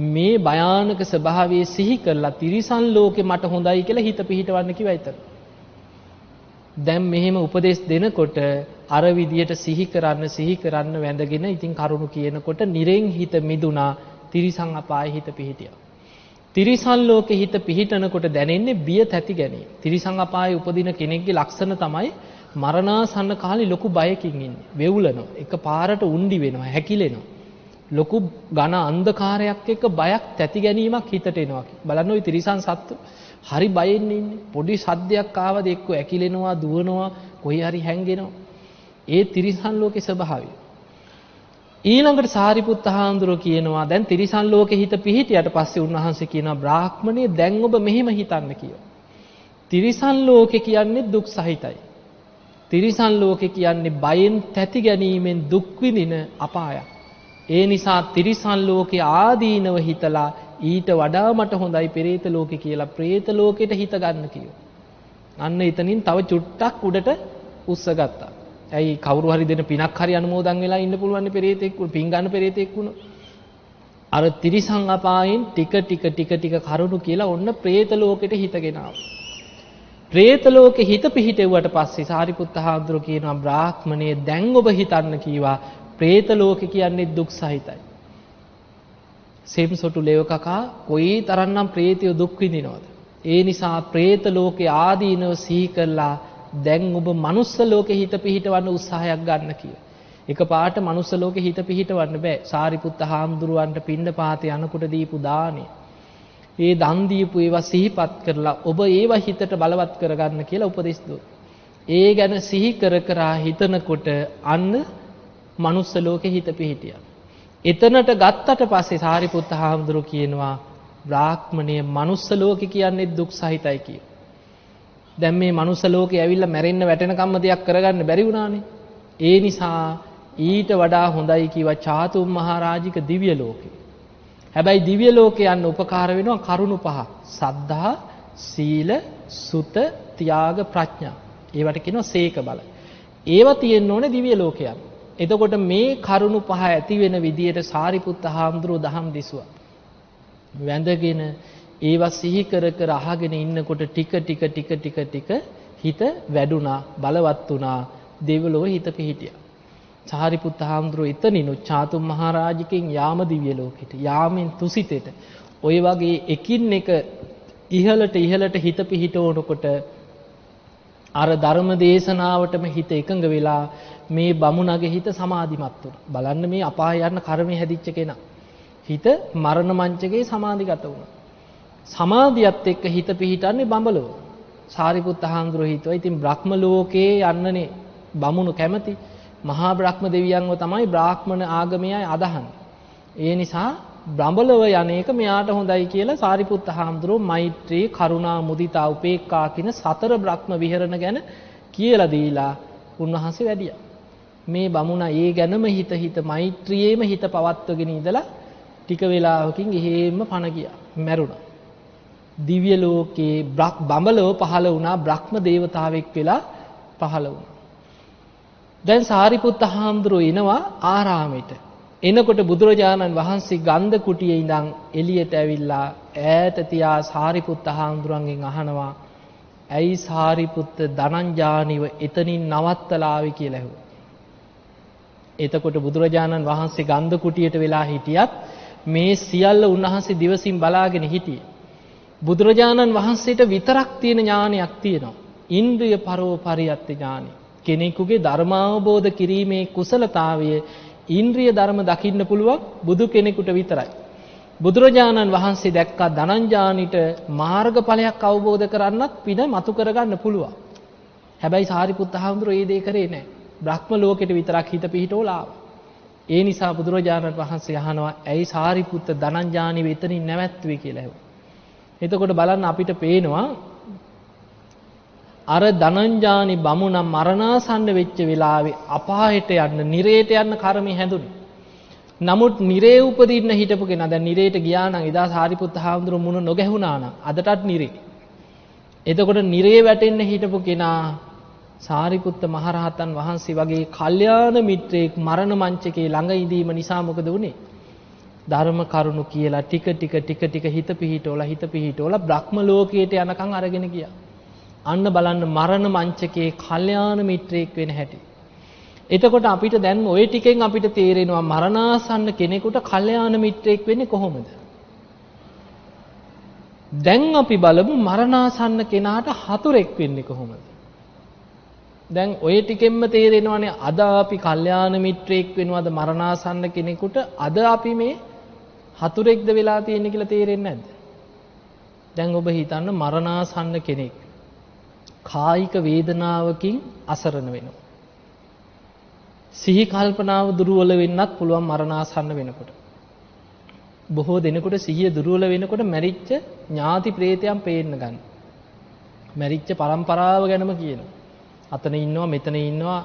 මේ භයානක ස්වභාවය සිහි කරලා තිරිසන් ලෝකෙ මට හොඳයි කියලා හිත පිහිටවන්න කිව්වා ඉතින්. දැන් මෙහෙම උපදේශ දෙනකොට අර විදියට සිහි කරන්න වැඳගෙන ඉතින් කරුණු කියනකොට නිරෙන් හිත මිදුණා තිරිසන් අපායේ හිත පිහිටියා. තිරිසන් ලෝකේ හිත පිහිටනකොට දැනෙන්නේ බිය තැති ගැනීම. තිරිසන් අපායේ උපදින කෙනෙක්ගේ ලක්ෂණ තමයි මරණාසන්න කාලේ ලොකු බයකින් ඉන්නේ. වෙවුලනවා. එක පාරට උණ්ඩි වෙනවා, හැකිලෙනවා. ලොකු ඝන අන්ධකාරයක් එක්ක බයක් තැති ගැනීමක් හිතට එනවා. බලන්න ওই තිරිසන් සත්තු හරි බයෙන් ඉන්නේ. පොඩි සද්දයක් ආවද එක්ක ඇකිලෙනවා, දුවනවා, කොහේ හරි හැංගෙනවා. ඒ තිරිසන් ලෝකේ ස්වභාවය. ඊළඟට සාරිපුත්ත හාමුදුරුවෝ කියනවා දැන් තිරිසන් ලෝකේ හිත පිහිටියට පස්සේ උන්වහන්සේ කියනවා බ්‍රාහ්මණය දැන් ඔබ මෙහෙම හිතන්න කියලා. තිරිසන් ලෝකේ කියන්නේ දුක් සහිතයි. තිරිසන් ලෝකේ කියන්නේ බයෙන් තැති ගැනීමෙන් දුක් විඳින අපායක්. ඒ නිසා තිරිසන් ලෝකේ ආදීනව හිතලා ඊට වඩා මට හොඳයි පෙරේත ලෝකේ කියලා ප්‍රේත ලෝකෙට හිත ගන්න කියනවා. අන්න එතනින් තව චුට්ටක් උඩට උස්සගත්තා. ඇයි කවුරු හරි දෙන පිනක් හරි අනුමෝදන් වෙලා ඉන්න පුළුවන් පෙරේතෙක් පින් ගන්න පෙරේතෙක් වුණා. අර තිරිසන් අපායෙන් ටික කරුණු කියලා ඔන්න പ്രേත ලෝකෙට හිතගෙන ආවා. പ്രേත ලෝකෙ හිත පිහිටෙව්වට පස්සේ සාරිපුත්ත හාමුදුරුවෝ කියනවා බ්‍රාහ්මණයේ දැන් ඔබ හිතන්න කීවා പ്രേත ලෝකෙ කියන්නේ දුක් සහිතයි. සෙම්සොටු ලේව කකා කොයි තරම්නම් പ്രേතයෝ දුක් විඳිනවද? ඒ නිසා പ്രേත ලෝකේ ආදීනව සිහි කරලා දැන් ඔබ මනුස්ස ලෝකේ හිත පිහිටවන්න උත්සාහයක් ගන්න කියලා. එකපාරට මනුස්ස ලෝකේ හිත පිහිටවන්න බෑ. සාරිපුත්ත හාමුදුරුවන්ට පිණ්ඩපාතේ යනකොට දීපු දාණය. ඒ දන් දීපු ඒවා සිහිපත් කරලා ඔබ ඒවා හිතට බලවත් කරගන්න කියලා උපදෙස් දුන්නා. ඒ ගැන සිහි කර හිතනකොට අන්න මනුස්ස ලෝකේ හිත පිහිටියා. එතනට ගත්තට පස්සේ සාරිපුත්ත හාමුදුරුවෝ කියනවා බ්‍රාහ්මණය මනුස්ස ලෝකේ කියන්නේ දුක් සහිතයි කියලා. දැන් මේ මනුස්ස ලෝකේ ඇවිල්ලා මැරෙන්න වැටෙනකම්ම දෙයක් කරගන්න බැරි වුණානේ. ඒ නිසා ඊට වඩා හොඳයි කිව්වා චාතුම් මහරජික දිව්‍ය ලෝකේ. හැබැයි දිව්‍ය ලෝකේ යන්න උපකාර වෙනවා කරුණු පහ. සද්ධා, සීල, සුත, ත්‍යාග, ප්‍රඥා. ඒවට කියනවා සීක බල. ඒවා තියෙන්න ඕනේ දිව්‍ය ලෝකයන්. එතකොට මේ කරුණු පහ ඇති වෙන විදියට සාරිපුත්ත හාමුදුරුවෝ දහම් දිසුවා. වැඳගෙන ඒවා සිහි කර අහගෙන ඉන්නකොට ටික හිත වැඩුණා, බලවත් වුණා, දෙවිලොව හිත පිහිටියා. සාරිපුත්ත හාමුදුරුවෝ එතනිනු චාතුම් මහරජිකෙන් යාම දිව්‍ය ලෝකෙට, යාමෙන් තුසිතෙට ඔය වගේ එකින් එක ඉහළට හිත පිහිටවනකොට අර ධර්ම දේශනාවටම හිත එකඟ වෙලා මේ බමුණගේ හිත සමාධිමත් වුණා. බලන්න මේ අපාය යන කර්මය හැදිච්ච කෙනා. හිත මරණ මංචකේ සමාධිගත වුණා. සමාධියත් එක්ක හිත පිහිටන්නේ බඹලෝ. සාරිපුත්ත හාමුදුරුවෝ හිතුවා ඉතින් බ්‍රහ්ම ලෝකේ යන්නනේ බමුණු කැමති. මහා බ්‍රහ්ම දෙවියන්ව තමයි බ්‍රාහ්මණ ආගමයි අදහන්නේ. ඒ නිසා බඹලව යන්නේක මෙයාට හොඳයි කියලා සාරිපුත්ත හාමුදුරුවෝ මෛත්‍රී, කරුණා, මුදිතා, උපේක්ඛා කියන සතර බ්‍රහ්ම විහරණ ගැන කියලා දීලා උන්වහන්සේ වැඩියා. මේ බමුණා ඒ ගැනම හිත මෛත්‍රියේම හිත පවත්වගෙන ඉඳලා ටික වෙලාවකින් එහෙම පණ ගියා. මැරුණා. දිව්‍ය ලෝකේ බඹලව පහළ වුණා, බ්‍රහ්ම දේවතාවෙක් වෙලා පහළ වුණා. දැන් සාරිපුත්ත හාමුදුරුවෝ එනවා ආරාමෙට. එනකොට බුදුරජාණන් වහන්සේ ගන්ධ කුටියේ ඉඳන් එළියට ඇවිල්ලා ඈත තියා සාරිපුත්ත හාමුදුරන්ගෙන් අහනවා ඇයි සාරිපුත්ත ධනංජානිව එතනින් නවත්තලා ආවේ කියලා ඇහුවා. එතකොට බුදුරජාණන් වහන්සේ ගන්ධ කුටියට වෙලා හිටියත් මේ සියල්ල උන්වහන්සේ දිවසින් බලාගෙන හිටියේ. බුදුරජාණන් වහන්සේට විතරක් තියෙන ඥානයක් තියෙනවා. ඉන්ද්‍රිය පරෝපරියත් ඥානය. කෙනෙකුගේ ධර්මාවබෝධ කිරීමේ කුසලතාවය ඉන්ද්‍රිය ධර්ම දකින්න පුළුවන් බුදු කෙනෙකුට විතරයි. බුදුරජාණන් වහන්සේ දැක්කා ධනංජානිට මාර්ගඵලයක් අවබෝධ කරන්නත් පින මතු කරගන්න පුළුවන්. හැබැයි සාරිපුත්ත හාමුදුරුවෝ ඒ දේ කරේ නැහැ. බ්‍රහ්ම ලෝකෙට විතරක් හිත පිහිටවලා ආවා. ඒ නිසා බුදුරජාණන් වහන්සේ අහනවා ඇයි සාරිපුත්ත ධනංජානි වෙතනින් නැවැත්තුවේ කියලා ඇහුවා. එතකොට බලන්න අපිට පේනවා අර ධනංජානි බමුණ මරණාසන්න වෙච්ච වෙලාවේ අපායට යන්න, නිරේට යන්න කර්මය හැදුනේ. නමුත් නිරේ උපදින්න හිටපු කෙනා දැන් නිරේට ගියා නම් එදා සාරිපුත්ත හාමුදුරුවෝ මුණ නොගැහුණා නම් අදටත් නිරේ. එතකොට නිරේ වැටෙන්න හිටපු කෙනා සාරිපුත්ත මහරහතන් වහන්සේ වගේ කල්යාණ මිත්‍රයෙක් මරණ මංචකේ ළඟ ඉඳීම නිසා මොකද වුනේ? ධර්ම කරුණු කියලා ටික ටික හිත පිහිටවලා බ්‍රහ්ම ලෝකයට යනකම් අරගෙන ගියා. අන්න බලන්න මරණ මංචකේ කල්යාණ මිත්‍රයෙක් වෙන හැටි. එතකොට අපිට දැන් ওই ටිකෙන් අපිට තේරෙනවා මරණාසන්න කෙනෙකුට කල්යාණ මිත්‍රයෙක් වෙන්නේ කොහොමද? දැන් අපි බලමු මරණාසන්න කෙනාට හතුරෙක් වෙන්නේ කොහොමද? දැන් ওই ටිකෙන්ම තේරෙනවානේ අද අපි කල්යාණ මිත්‍රයෙක් වෙනවද මරණාසන්න කෙනෙකුට? අද අපි මේ හතුරෙක්ද වෙලා තියෙන්නේ කියලා තේරෙන්නේ නැද්ද? දැන් ඔබ හිතන්න මරණාසන්න කෙනෙක් කායික වේදනාවකින් අසරණ වෙනවා. සිහි කල්පනාව දුර්වල වෙන්නත් පුළුවන් මරණාසන්න වෙනකොට. බොහෝ දෙනෙකුට සිහිය දුර්වල වෙනකොට මැරිච්ච ඥාති ප්‍රේතයන් පේන්න ගන්න. මැරිච්ච පරම්පරාව ගැනම කියනවා. අතන ඉන්නවා මෙතන ඉන්නවා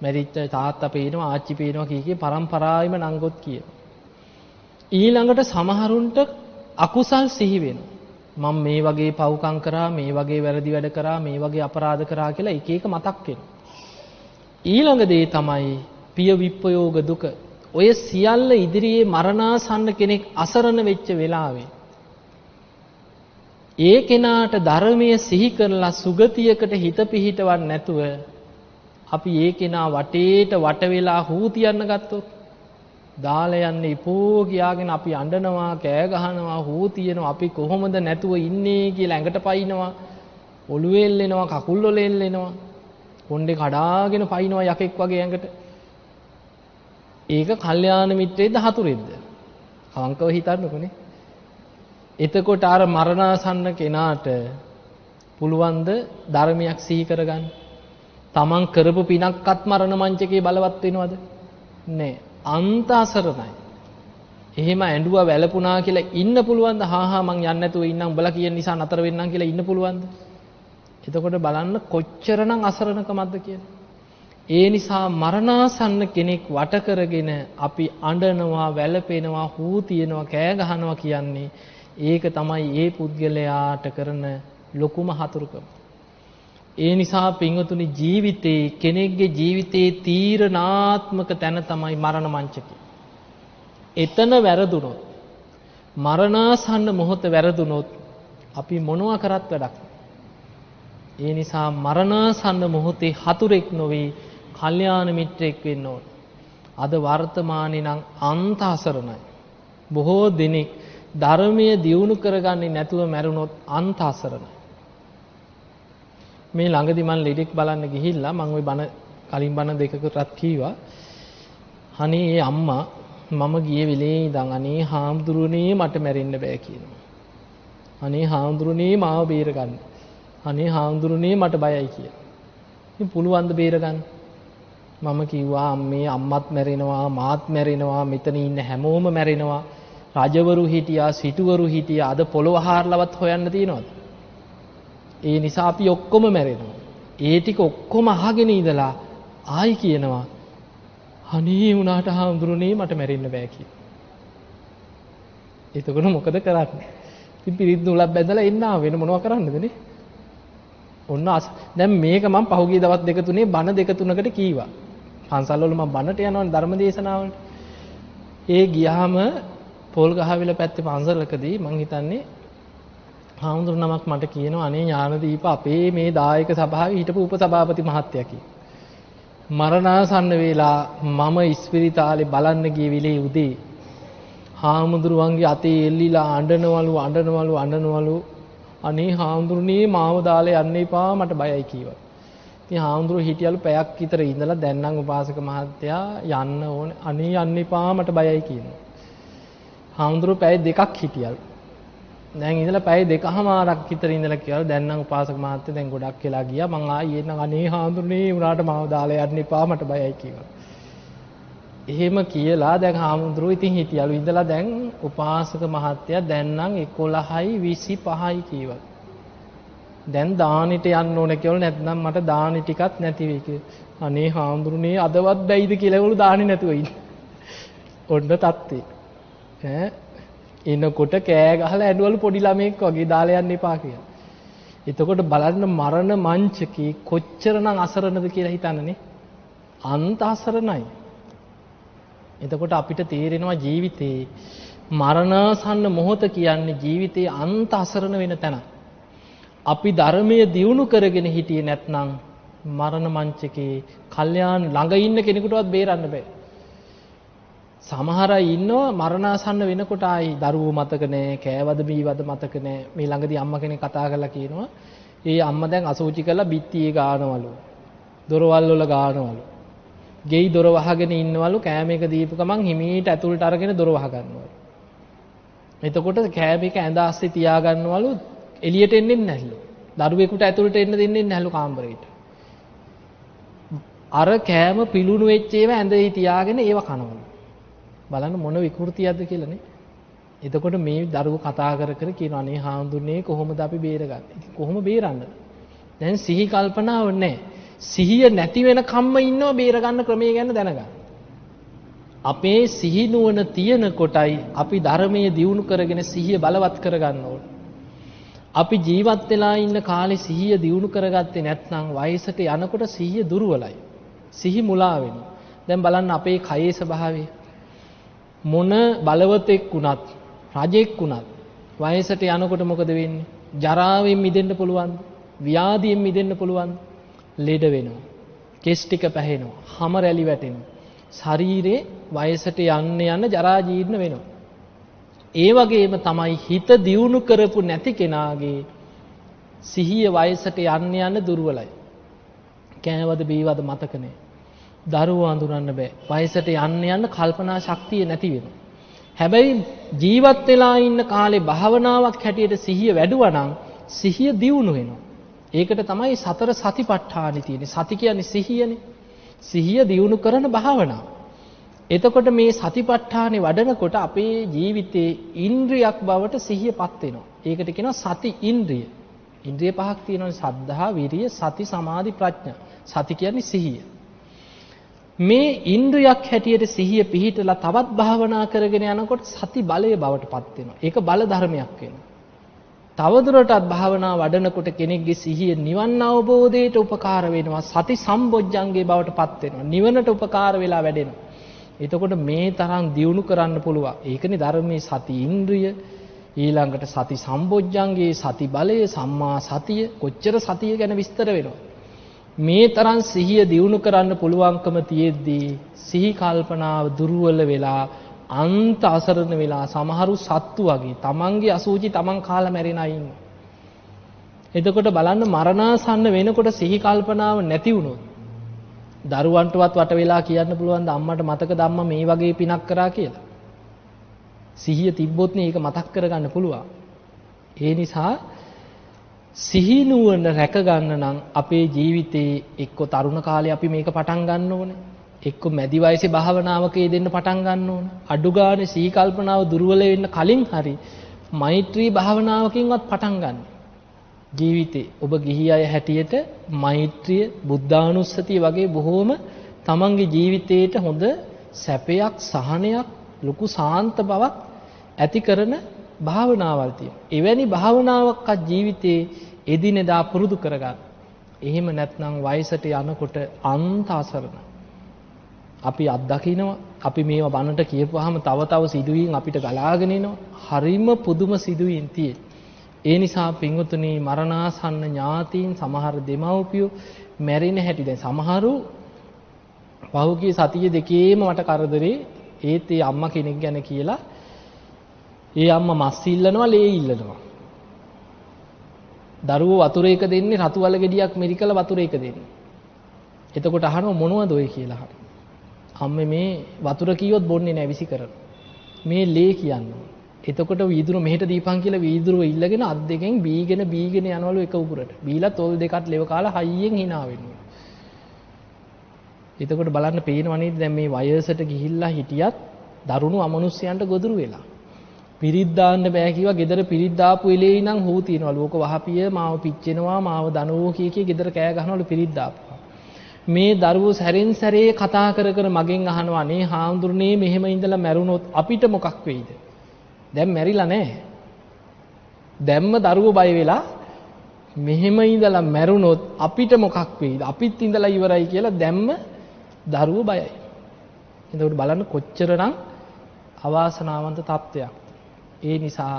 මැරිච්ච තාත්තා පේනවා ආච්චි පේනවා කී පරම්පරාවෙම නංගොත් කියන. ඊළඟට සමහරුන්ට අකුසල් සිහි වෙනවා. මම මේ වගේ පව්කම් කරා, මේ වගේ වැරදි වැඩ කරා, මේ වගේ අපරාධ කරා කියලා එක එක මතක් වෙනවා. ඊළඟ දේ තමයි පිය විප්පයෝග දුක. ඔය සියල්ල ඉදිරියේ මරණාසන්න කෙනෙක් අසරණ වෙච්ච වෙලාවේ ඒ කෙනාට ධර්මයේ සිහි කරලා සුගතියකට හිත පිහිටවන්න නැතුව අපි ඒ කෙනා වටේට වට වෙලා හූ තියන්න ගත්තොත් දාලා යන්නේ ඉපෝ කියාගෙන අපි අඬනවා, කෑ ගහනවා, හූ තියනවා, අපි කොහොමද නැතුව ඉන්නේ කියලා ඇඟට පයින්නවා, ඔළුවේ එල්ලෙනවා, කකුල් වල එල්ලෙනවා, කොණ්ඩේ කඩාගෙන පයින්නවා යකෙක් වගේ ඇඟට. ඒක කල්යාණ මිත්‍රේද හතුරෙද්ද? අවංකව හිතන්නකොනේ. එතකොට අර මරණාසන්න කෙනාට පුළුවන් ද ධර්මයක් සිහි කරගන්න? තමන් කරපු පිනක්වත් මරණ මංචකේ බලවත් වෙනවද? නෑ. අන්ත අසරණයි. එහෙම ඇඬුවා වැළපුණා කියලා ඉන්න පුළුවන්ද? හා මං යන්නේ නැතුව ඉන්නම් උඹලා කියන නිසා නතර වෙන්නම් කියලා ඉන්න පුළුවන්ද? එතකොට බලන්න කොච්චරනම් අසරණකමක්ද කියලා. ඒ නිසා මරණාසන්න කෙනෙක් වට කරගෙන අපි අඬනවා, වැළපෙනවා, හූ තියනවා, කෑ ගහනවා කියන්නේ ඒක තමයි ඒ පුද්ගලයාට කරන ලොකුම හතුරුකම. ඒ නිසා පින්වතුනි ජීවිතේ කෙනෙක්ගේ ජීවිතේ තීරණාත්මක තැන තමයි මරණ මංචකය. එතන වැරදුනොත් මරණාසන්න මොහොත වැරදුනොත් අපි මොනවා කරත් වැඩක් නෑ. ඒ නිසා මරණාසන්න මොහොතේ හතුරෙක් නොවේ කල්යාණ මිත්‍රෙක් වෙන්න ඕන. අද වර්තමානයේ නම් අන්ත අසරණයි. බොහෝ දෙනෙක් ධර්මයේ දියුණු කරගන්නේ නැතුව මැරුණොත් අන්ත අසරණයි. මේ ළඟදි මම ලෙඩෙක් බලන්න ගිහිල්ලා මම ওই බණ කලින් බණ දෙකකටත් කීවා. අනේ ඒ අම්මා මම ගිය වෙලේ ඉඳන් අනේ හාමුදුරනේ මට මැරෙන්න බෑ කියනවා. අනේ හාමුදුරනේ මාව බේරගන්න. අනේ හාමුදුරනේ මට බයයි කියලා. ඉතින් පුළුවන් ද බේරගන්න? මම කිව්වා අම්මේ අම්මත් මැරෙනවා මාත් මැරෙනවා මෙතන ඉන්න හැමෝම මැරෙනවා. රජවරු හිටියා සිටුවරු හිටියා අද පොළොව හාරලවත් හොයන්න තියනවද? ඒ නිසා අපි ඔක්කොම මැරෙනවා. ඒ ටික ඔක්කොම අහගෙන ඉඳලා ආයි කියනවා අනේ උනාට හාමුදුරනේ මට මැරෙන්න බෑ කියලා. එතකොට මොකද කරන්නේ? ඉතින් පිරිත් නූලක් බැඳලා එන්න වෙන මොනව කරන්නද නේ? ඔන්න දැන් මේක මම පහුගිය දවස් දෙක තුනේ බණ දෙක තුනකට කීවා. පන්සල් වල මම බණට යනවනේ ධර්ම දේශනාවලට. ඒ ගියාම පොල්ගහවිල පැත්තේ පන්සලකදී මං හිතන්නේ හාමුදුරු නමක් මට කියනවා අනේ ඥානදීප අපේ මේ දායක සභාවේ හිටපු උපසභාපති මහත්තයා කි. මරණාසන්න වේලා මම ඉස්පිරිතාලේ බලන්න ගිය වෙලේ උදේ හාමුදුරුවන්ගේ අතේ එල්ලිලා අඬනවලු අනේ හාමුදුරනේ මාව දාලා යන්න එපා මට බයයි කීවා. ඉතින් හාමුදුරුවෝ හිටියලු පැයක් විතර ඉඳලා දැන් නම් උපාසක මහත්තයා යන්න ඕනේ. අනේ යන්න එපා මට බයයි කියනවා. හාමුදුරුවෝ පැය දෙකක් හිටියලු. දැන් ඉඳලා පැය දෙකමාරක් විතර ඉඳලා කියලා දැන් නම් උපාසක මහත්තයා දැන් ගොඩක් වෙලා ගියා. මං ආයේ එන්න අනේ හාමුදුරනේ උනාට මාව දාලා යන්න එපා මට බයයි කිව්වා. එහෙම කියලා දැන් හාමුදුරුවෝ ඉතින් හිටියලු ඉඳලා දැන් උපාසක මහත්තයා දැන් නම් 11යි 25යි කීවා. දැන් දානෙට යන්න ඕන කියලා නැත්නම් මට දානෙ ටිකක් නැති වෙයි කියලා. අනේ හාමුදුරනේ අදවත් බැයිද කියලා ඒගොල්ලෝ දානෙ නැතුව ඉන්නේ. ඔන්න තත්ත්වේ. ඈ එනකොට කෑ ගහලා ඇඬවලු පොඩි ළමෙක් වගේ දාලා යන්න එපා කියලා. එතකොට බලන්න මරණ මංචකේ කොච්චරනම් අසරණද කියලා හිතන්නනේ. අන්ත අසරණයි. එතකොට අපිට තේරෙනවා ජීවිතේ මරණාසන්න මොහොත කියන්නේ ජීවිතේ අන්ත අසරණ වෙන තැන. අපි ධර්මයේ දියුණු කරගෙන හිටියේ නැත්නම් මරණ මංචකේ කල්යාණ ළඟ ඉන්න කෙනෙකුටවත් බේරන්න බෑ. සමහර අය ඉන්නවා මරණාසන්න වෙනකොට ආයි දරුවෝ මතක නැහැ, කෑවද බීවද මතක නැහැ. මේ ළඟදී අම්මා කෙනෙක් කතා කරලා කියනවා, "ඒ අම්මා දැන් අසෝචි කරලා බිත්තියේ ගානවලු. දොරවල් වල ගානවලු. ගෙයි දොර වහගෙන ඉන්නවලු කෑම එක දීපු ගමන් හිමීට ඇතුළට අරගෙන දොර වහ ගන්නවලු. එතකොට කෑම එක ඇඳ ASCII තියා ගන්නවලු එළියට එන්නේ නැහැලු. දරුවෙකුට ඇතුළට එන්න දෙන්නේ නැහැලු කාමරේට. අර කෑම පිලුණු වෙච්ච ඒවා ඇඳේ තියාගෙන ඒව කනවලු. බලන්න මොන විකෘතියක්ද කියලානේ. එතකොට මේ දරුවෝ කතා කර කර කියනවා අනේ හාමුදුරනේ කොහොමද අපි බේරගන්නේ? ඉතින් කොහොම බේරන්නද? දැන් සිහි කල්පනාව නැහැ. සිහිය නැති වෙන කම්ම ඉන්නව බේරගන්න ක්‍රමය ගැන දැනගන්න. අපේ සිහි නුවණ තියෙන කොටයි අපි ධර්මයේ දියුණු කරගෙන සිහිය බලවත් කරගන්න ඕනේ. අපි ජීවත් වෙලා ඉන්න කාලේ සිහිය දියුණු කරගත්තේ නැත්නම් වයසට යනකොට සිහිය දුර්වලයි. සිහි මුලා වෙනවා. දැන් බලන්න අපේ කයේ ස්වභාවය. මොන බලවතෙක් වුණත්, රජෙක් වුණත් වයසට යනකොට මොකද වෙන්නේ? ජරාවෙන් මිදෙන්න පුළුවන්. ව්‍යාධියෙන් මිදෙන්න පුළුවන්. ලෙඩ වෙනවා. කෙස් ටික පැහෙනවා. හම රැලි වැටෙනවා. ශරීරේ වයසට යන්න ජරා ජීර්ණ වෙනවා. ඒ වගේම තමයි හිත දියුණු කරපු නැති කෙනාගේ සිහිය වයසට යන්න දුර්වලයි. කෑවද බීවද මතක නැහැ. දරුවෝ අඳුරන්න බෑ. වයසට යන්න කල්පනා ශක්තිය නැති වෙනවා. හැබැයි ජීවත් වෙලා ඉන්න කාලේ භාවනාවක් හැටියට සිහිය වැඩුවා නම් සිහිය දියුණු වෙනවා. ඒකට තමයි සතර සතිපට්ඨානෙ තියෙන්නේ. සති කියන්නේ සිහියනේ. සිහිය දියුණු කරන භාවනාව. එතකොට මේ සතිපට්ඨානෙ වඩනකොට අපේ ජීවිතේ ඉන්ද්‍රියක් බවට සිහියපත් වෙනවා. ඒකට කියනවා සති ඉන්ද්‍රිය. ඉන්ද්‍රිය පහක් තියෙනවානේ සද්ධා, විරිය, සති, සමාධි, ප්‍රඥා. සති කියන්නේ සිහිය. මේ ඉන්ද්‍රියක් හැටියට සිහිය පිහිටලා තවත් භාවනා කරගෙන යනකොට සති බලය බවට පත් වෙනවා. ඒක බල ධර්මයක් වෙනවා. තවදුරටත් භාවනා වඩනකොට කෙනෙක්ගේ සිහිය නිවන් අවබෝධයට උපකාර වෙනවා. සති සම්බොජ්ජංගේ බවට පත් වෙනවා. නිවනට උපකාර වෙලා වැඩෙනවා. එතකොට මේ තරම් දියුණු කරන්න පුළුවන්. ඒකනේ ධර්මයේ සති ඉන්ද්‍රිය, ඊළඟට සති සම්බොජ්ජංගේ, සති බලය, සම්මා සතිය, කොච්චර සතිය ගැන විස්තර වෙනවා. මේ තරම් සිහිය දියුණු කරන්න පුළුවන්කම තියෙද්දී සිහි කල්පනාව දුර්වල වෙලා අන්ත අසරණ වෙලා සමහරු සත්තු වගේ තමන්ගේ අසුචි තමන් කාලා මැරෙන අය ඉන්නවා. එතකොට බලන්න මරණාසන්න වෙනකොට සිහි කල්පනාව නැති වුණොත් දරුවන්ටවත් වට වෙලා කියන්න පුළුවන් ද අම්මට මතකද අම්මා මේ වගේ පිනක් කරා කියලා. සිහිය තිබ්බොත් නේ ඒක මතක් කරගන්න පුළුවන්. ඒ නිසා සිහි නුවණ රැක ගන්න නම් අපේ ජීවිතේ එක්ක තරුණ කාලේ අපි මේක පටන් ගන්න ඕනේ. එක්ක මැදි වයසේ භාවනාවක යෙදෙන්න පටන් ගන්න ඕනේ. අඩු ගානේ සිහි කල්පනාව දුර්වල වෙන්න කලින් හරි මෛත්‍රී භාවනාවකින්වත් පටන් ගන්න. ජීවිතේ ඔබ ගිහි අය හැටියට මෛත්‍රිය, බුද්ධානුස්සතිය වගේ බොහෝම තමන්ගේ ජීවිතේට හොඳ සැපයක්, සහනයක්, ලොකු සාන්ත බවක් ඇති කරන භාවනාවල් තියෙනවා. එවැනි භාවනාවක්වත් ජීවිතේ එදිනෙදා පුරුදු කරගන්න. එහෙම නැත්නම් වයසට යනකොට අන්ත අසරණ. අපි අත්දකින්නවා. අපි මේවා බනට කියපුවාම තව සිදුවීම් අපිට ගලාගෙන එනවා. හරිම පුදුම සිදුවීම් තියෙන. ඒ නිසා පින්වතුනි මරණාසන්න ඥාතීන් සමහර දෙමව්පියෝ මැරෙන හැටි දැන් සමහරු පහුගිය සතිය දෙකේම මට කරදරේ ඒත් ඒ අම්මා කෙනෙක් ගැන කියලා ඒ අම්මා මස් ඉල්ලනවා ලේ ඉල්ලනවා. දරුවෝ වතුර එක දෙන්නේ රතු වල ගෙඩියක් මෙරිකලා වතුර එක දෙන්නේ. එතකොට අහනවා මොනවද ඔය කියලා අහනවා. අම්මේ මේ වතුර කීවොත් බොන්නේ නැහැ විසි කරන. මේ ලේ කියන්නේ. එතකොට වීදුරු මෙහෙට දීපන් කියලා වීදුරුව ඉල්ලගෙන අත් දෙකෙන් බීගෙන යනවලු එක උගුරට. බීලා තොල් දෙකත් ලෙව කාලා හයියෙන් hina වෙනවා. එතකොට බලන්න පේනව නේද දැන් මේ වයසට ගිහිල්ලා හිටියත් දරුණු අමනුෂ්‍යයන්ට ගොදුරු වෙලා. පිරිත් දාන්න බෑ කිව්වා. ගෙදර පිරිත් දාපු එලේ ඉඳන් හූ තියනවලු. ඕක වහපිය මාව පිච්චෙනවා මාව දනවෝ කී ගෙදර කෑ ගහනවලු පිරිත් දාපුවා. මේ දරුවෝ සැරෙන් සැරේ කතා කර කර මගෙන් අහනවා අනේ හාමුදුරනේ මෙහෙම ඉඳලා මැරුණොත් අපිට මොකක් වෙයිද? දැන් මැරිලා නැහැ. දැම්ම දරුවෝ බය වෙලා මෙහෙම ඉඳලා මැරුණොත් අපිට මොකක් වෙයිද? අපිත් ඉඳලා ඉවරයි කියලා දැම්ම දරුවෝ බයයි. එතකොට බලන්න කොච්චරනම් අවාසනාවන්ත තත්ත්වයක්. ඒ නිසා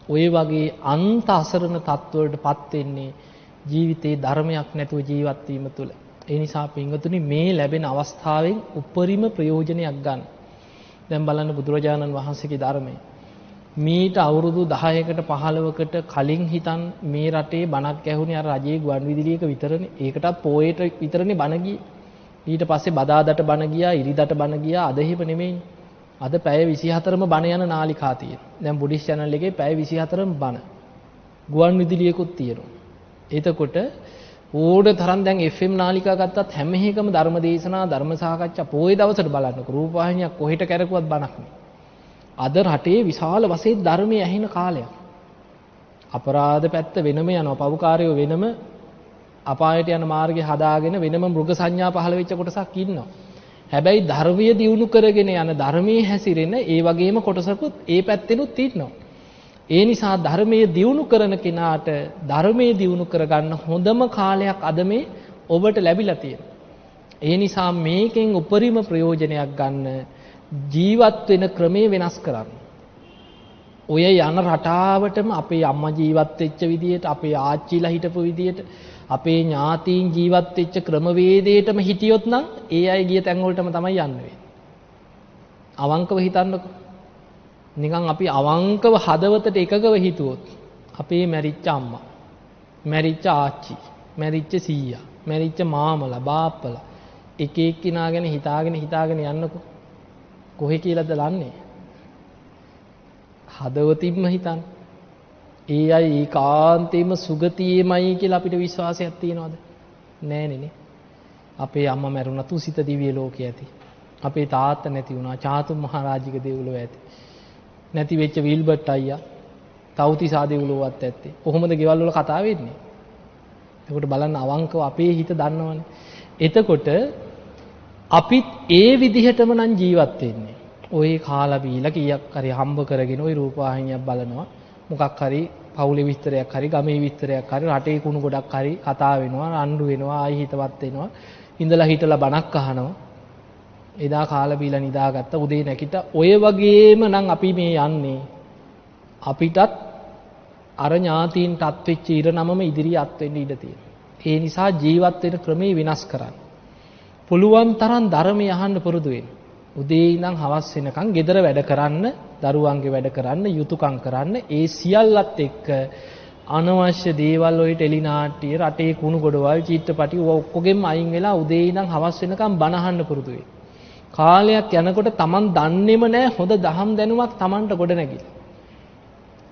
ඔය වගේ අන්ත අසරණ තත්ත්වවලටපත් වෙන්නේ ජීවිතේ ධර්මයක් නැතුව ජීවත් වීම තුළ. ඒ නිසා පින්වතුනි මේ ලැබෙන අවස්ථාවෙන් උපරිම ප්‍රයෝජනයක් ගන්න. දැන් බලන්න බුදුරජාණන් වහන්සේගේ ධර්මය. මීට අවුරුදු 10කට 15කට කලින් හිතන් මේ රටේ බණක් ඇහුනේ අර රජයේ ගුවන් විදුලියක විතරනේ. ඒකටත් පොයේට විතරනේ බණ ගියේ. ඊට පස්සේ බදාදට බණ ගියා, ඉරිදට බණ ගියා. අද එහෙම නෙමෙයි. අද පැය 24ම බණ යන නාලිකා තියෙනවා. දැන් බුද්දිස් channel එකේ පැය 24ම බණ. ගුවන් විදුලියකුත් තියෙනවා. එතකොට ඕඩ තරම් දැන් FM නාලිකා ගත්තත් හැම එකම ධර්ම දේශනා, ධර්ම සාකච්ඡා පොයේ දවසට බලන්නකො. රූපවාහිනියක් කොහෙට කරකුවත් බණක් නේ. අද රටේ විශාල වශයෙන් ධර්මයේ ඇහෙන කාලයක්. අපරාධ පැත්ත වෙනම යනවා. පවුකාරයෝ වෙනම අපායට යන මාර්ගය හදාගෙන වෙනම මෘග සංඥා පහළ වෙච්ච කොටසක් ඉන්නවා. හැබැයි ධර්මීය දියුණු කරගෙන යන ධර්මයේ හැසිරෙන ඒ වගේම කොටසකුත් ඒ පැත්තෙනුත් ඉන්නවා. ඒ නිසා ධර්මයේ දියුණු කරන කෙනාට ධර්මයේ දියුණු කරගන්න හොඳම කාලයක් අද මේ ඔබට ලැබිලා තියෙනවා. ඒ නිසා මේකෙන් උපරිම ප්‍රයෝජනයක් ගන්න ජීවත් වෙන ක්‍රමේ වෙනස් කරන්න. ඔය යන රටාවටම අපේ අම්මා ජීවත් වෙච්ච විදියට, අපේ ආච්චිලා හිටපු විදියට, අපේ ඥාතීන් ජීවත් වෙච්ච ක්‍රමවේදයටම හිටියොත් නම් ඒ අය ගිය තැන් වලටම තමයි යන්න වෙන්නේ. අවංකව හිතන්නකෝ. නිකන් අපි අවංකව හදවතට එකගව හිතුවොත් අපේ මැරිච්ච අම්මා, මැරිච්ච ආච්චි, මැරිච්ච සීයා, මැරිච්ච මාමලා, බාප්පලා එක එක්කිනා ගැන හිතාගෙන යන්නකෝ. කොහේ කියලාද ලන්නේ? හදවතින්ම හිතන්න. ඒ අය ඒකාන්තයෙන්ම සුගතියේමයි කියලා අපිට විශ්වාසයක් තියනවද? නෑනේ. අපේ අම්මා මැරුණා තුසිත දිව්‍ය ලෝකයේ ඇති. අපේ තාත්තා නැති වුණා චාතුම් මහරජික දෙව්ලොව ඇති. නැති වෙච්ච විල්බර්ට් අයියා තව්තිසා දෙව්ලොවත් ඇත්තේ. කොහොමද ගෙවල් වල කතා වෙන්නේ? එතකොට බලන්න අවංකව අපේ හිත දන්නවනේ. එතකොට අපිත් ඒ විදිහටම නම් ජීවත් වෙන්නේ. ඔය කාලා බීලා කීයක් හරි හම්බ කරගෙන ওই රූපවාහිනියක් බලනවා. මොකක් හරි පවුලේ විස්තරයක් හරි ගමේ විස්තරයක් හරි රටේ කුණු ගොඩක් හරි කතා වෙනවා, රණ්ඩු වෙනවා, ආයි හිතවත් වෙනවා. ඉඳලා හිටලා බණක් අහනවා. එදා කාලා බීලා නිදාගත්ත උදේ නැගිට ඔය වගේම නම් අපි මේ යන්නේ. අපිටත් අර ඥාතීන්ට අත්වෙච්ච ඉරණමම ඉදිරිය අත් වෙන්න ඉඩ තියෙනවා. ඒ නිසා ජීවත් වෙන ක්‍රමේ වෙනස් කරන්න. පුළුවන් තරම් ධර්මය අහන්න පුරුදු වෙන්න. උදේ ඉඳන් හවස වෙනකන් ගෙදර වැඩ කරන්න, දරුවන්ගේ වැඩ කරන්න, යුතුයකම් කරන්න, ඒ සියල්ලත් එක්ක අනවශ්‍ය දේවල් ඔය ටෙලිනාට්‍ය, රටේ කුණු ගොඩවල්, චිත්‍රපටි ඔක්කොගෙම අයින් වෙලා උදේ ඉඳන් හවස වෙනකන් බණ අහන්න පුරුදු වෙන්න. කාලයක් යනකොට Taman දන්නේම නැහැ හොඳ දහම් දැනුමක් Tamanට ගොඩ නැගිලා.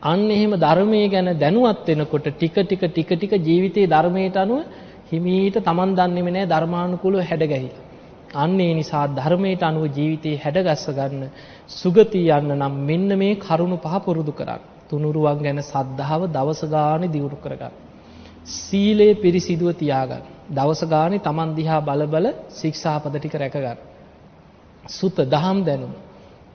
අන්න එහෙම ධර්මයේ ගැන දැනුවත් වෙනකොට ටික ටික ජීවිතේ ධර්මයට අනුව හිමීට Taman දන්නේම නැහැ ධර්මානුකූලව හැඩගැහිලා. අන්න ඒ නිසා ධර්මයට අනුව ජීවිතේ හැඩගස්ස ගන්න සුගතිය යන්න නම් මෙන්න මේ කරුණු පහ පුරුදු කරගන්න. තුනුරුවන් ගැන සද්ධාව දවස ගානේ දියුණු කරගන්න. සීලය පිරිසිදුව තියාගන්න. දවස ගානේ Taman දිහා බල ශික්ෂාපද ටික රැකගන්න. සුත දහම් දැනුම.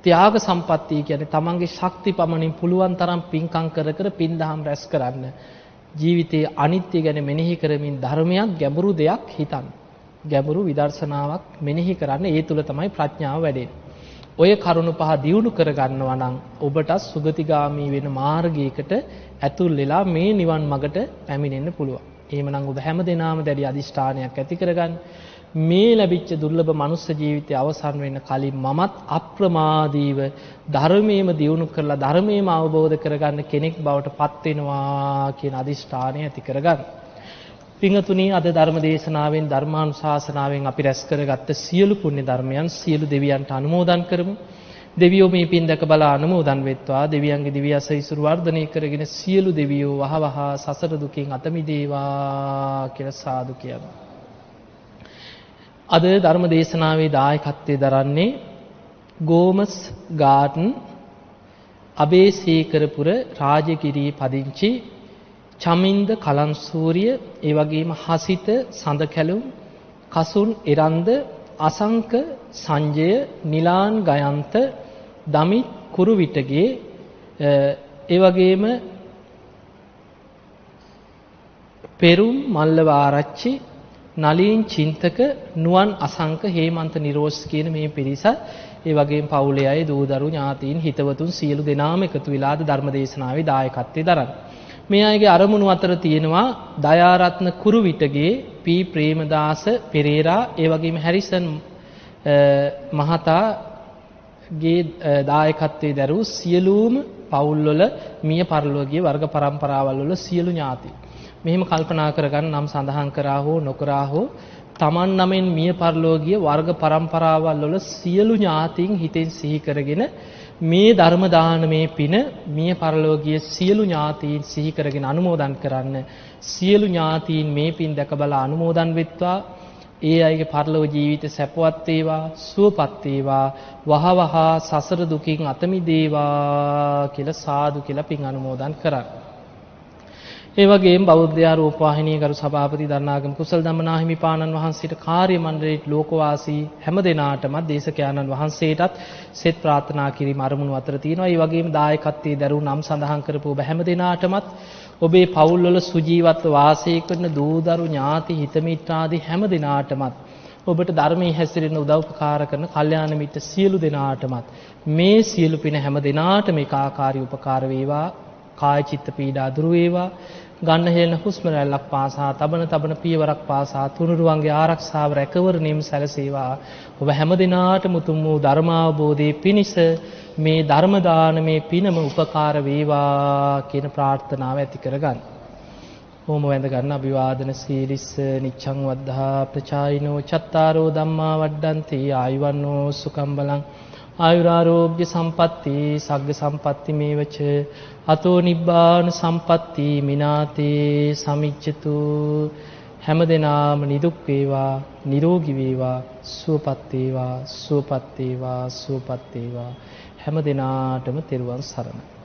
ත්‍යාග සම්පත්තිය කියන්නේ Tamanගේ ශක්ති පමණින් පුළුවන් තරම් පින්කම් කර පින් දහම් රැස් කරන්න. ජීවිතයේ අනිත්‍ය ගැන මෙනෙහි කරමින් ධර්මයක් ගැඹුරු දෙයක් හිතන්න. ගැඹුරු විදර්ශනාවක් මෙනෙහි කරන්න. ඒ තුල තමයි ප්‍රඥාව වැඩෙන්නේ. ඔය කරුණු පහ දියුණු කර ගන්නවා නම් ඔබට සුගතිගාමී වෙන මාර්ගයකට ඇතුල් වෙලා මේ නිවන් මඟට පැමිණෙන්න පුළුවන්. එහෙමනම් ඔබ හැමදෙනාම දැඩි අදිෂ්ඨානයක් ඇති කරගන්න. මේ ලැබිච්ච දුර්ලභ මනුස්ස ජීවිතය අවසන් වෙන්න කලින් මමත් අප්‍රමාදීව ධර්මයේම දියුණු කරලා ධර්මයේම අවබෝධ කරගන්න කෙනෙක් බවට පත් වෙනවා කියන අදිෂ්ඨානය ඇති කරගන්න. පින්තුනි අද ධර්ම දේශනාවෙන් ධර්මානුශාසනාවෙන් අපි රැස් කරගත්ත සියලු පුණ්‍ය ධර්මයන් සියලු දෙවියන්ට අනුමෝදන් කරමු. දෙවියෝ මේ පින් දැක බලා අනුමෝදන් වෙත්වා. දෙවියන්ගේ දිව්‍ය ආශිර්වාද වර්ධනය කරගෙන සියලු දෙවියෝ වහවහ සසර දුකින් අත මිදේවා කියලා සාදු කියමු. අද ධර්ම දේශනාවේ දායකත්වයේ දරන්නේ ගෝමස් ගාඩන් අබේසේකරපුර රාජගිරියේ පදිංචි චමින්ද කලන්සූරිය, ඒ වගේම හසිත සඳකැලුම්, කසුන් එරන්ද, අසංක සංජය, නිලාන් ගයන්ත, දමිත් කුරුවිටගේ, ඒ වගේම පෙරුම් මල්ලවාරච්චි, නලීන් චින්තක, නුවන් අසංක, හේමන්ත නිරෝස් කියන මේ පිරිස, ඒ වගේම පවුලේ අය, දූ දරු ඥාතීන් හිතවතුන් සියලු දෙනාම එකතු වෙලා ධර්ම දේශනාවේ දායකත්වයේ දරන. මේ අයගේ අරමුණු අතර තියෙනවා දයාරත්න කුරුවිටගේ, පී ප්‍රේමදාස පෙරේරා, ඒ වගේම හැරිසන් මහතාගේ දායකත්වයේ දරූ සියලුම පවුල්වල මිය පරලෝකීය වර්ග પરම්පරාවල් වල සියලු ඥාති. මෙහෙම කල්පනා කරගන්න නම් සඳහන් කරා හෝ නොකරා හෝ තමන් නමෙන් මිය පරලෝකීය වර්ග પરම්පරාවල් වල සියලු ඥාතීන් හිතෙන් සිහි කරගෙන මේ ධර්ම දානමේ පින මිය පරලෝකීය සියලු ඥාතීන් සිහි කරගෙන අනුමෝදන් කරන්න. සියලු ඥාතීන් මේ පින් දැක බල අනුමෝදන් වෙත්වා. ඒ අයගේ පරලෝක ජීවිත සැපවත් වේවා, සුවපත් වේවා, වහවහ සසර දුකින් අත මිදේවා කියලා සාදු කියලා පින් අනුමෝදන් කරන්න. ඒ වගේම බෞද්ධ රූපවාහිනියේ ගරු සභාපති දරණාගම කුසල ධම්මනාහිමිපාණන් වහන්සේට, කාර්ය මණ්ඩලයේ ලෝකවාසී හැම දෙනාටම, දේශකයන්න් වහන්සේටත් සෙත් ප්‍රාර්ථනා කිරීම අරමුණු අතර තියෙනවා. ඒ වගේම දායකත්වයේ දරූ නම් සඳහන් කරපු ඔබ හැම දෙනාටමත්, ඔබේ පවුල්වල සුජීවත්ව වාසය කරන දූදරු ඥාති හිතමිත්‍රාදී හැම දෙනාටමත්, ඔබට ධර්මයේ හැසිරෙන උදව්පකාර කරන කල්යාණ මිත්‍ර සියලු දෙනාටමත් මේ සියලු පින හැම දෙනාටම ඒකාකාරී උපකාර වේවා. කාය චිත්ත පීඩා දුරු වේවා. ගන්න හෙළන හුස්ම රැල්ලක් පාසා, තබන පියවරක් පාසා තුනුරුවන්ගේ ආරක්ෂාව රැකවරණයම සැලසේවා. ඔබ හැම දිනාටම උතුම් වූ ධර්මාවබෝධයේ පිණිස මේ ධර්ම දානමේ පිනම උපකාර වේවා කියන ප්‍රාර්ථනාව ඇති කරගන්න. ඕම වැඳ ගන්න අභිවාදන සීලිස්ස නිච්ඡං වද්ධා ප්‍රචායිනෝ චත්තාරෝ ධම්මා වඩ්ඩන්ති ආයුවන්නෝ සුඛං බලං ආයුරාෝග්‍ය සම්පatti සග්ග සම්පatti මේවච අතෝ නිබ්බාන සම්පatti මිනාතේ සමිච්ඡතු. හැම දිනාම නිදුක් වේවා, නිරෝගී වේවා, සුවපත් වේවා, සුවපත් වේවා, සුවපත් වේවා. හැම දිනාටම තෙරුවන් සරණයි.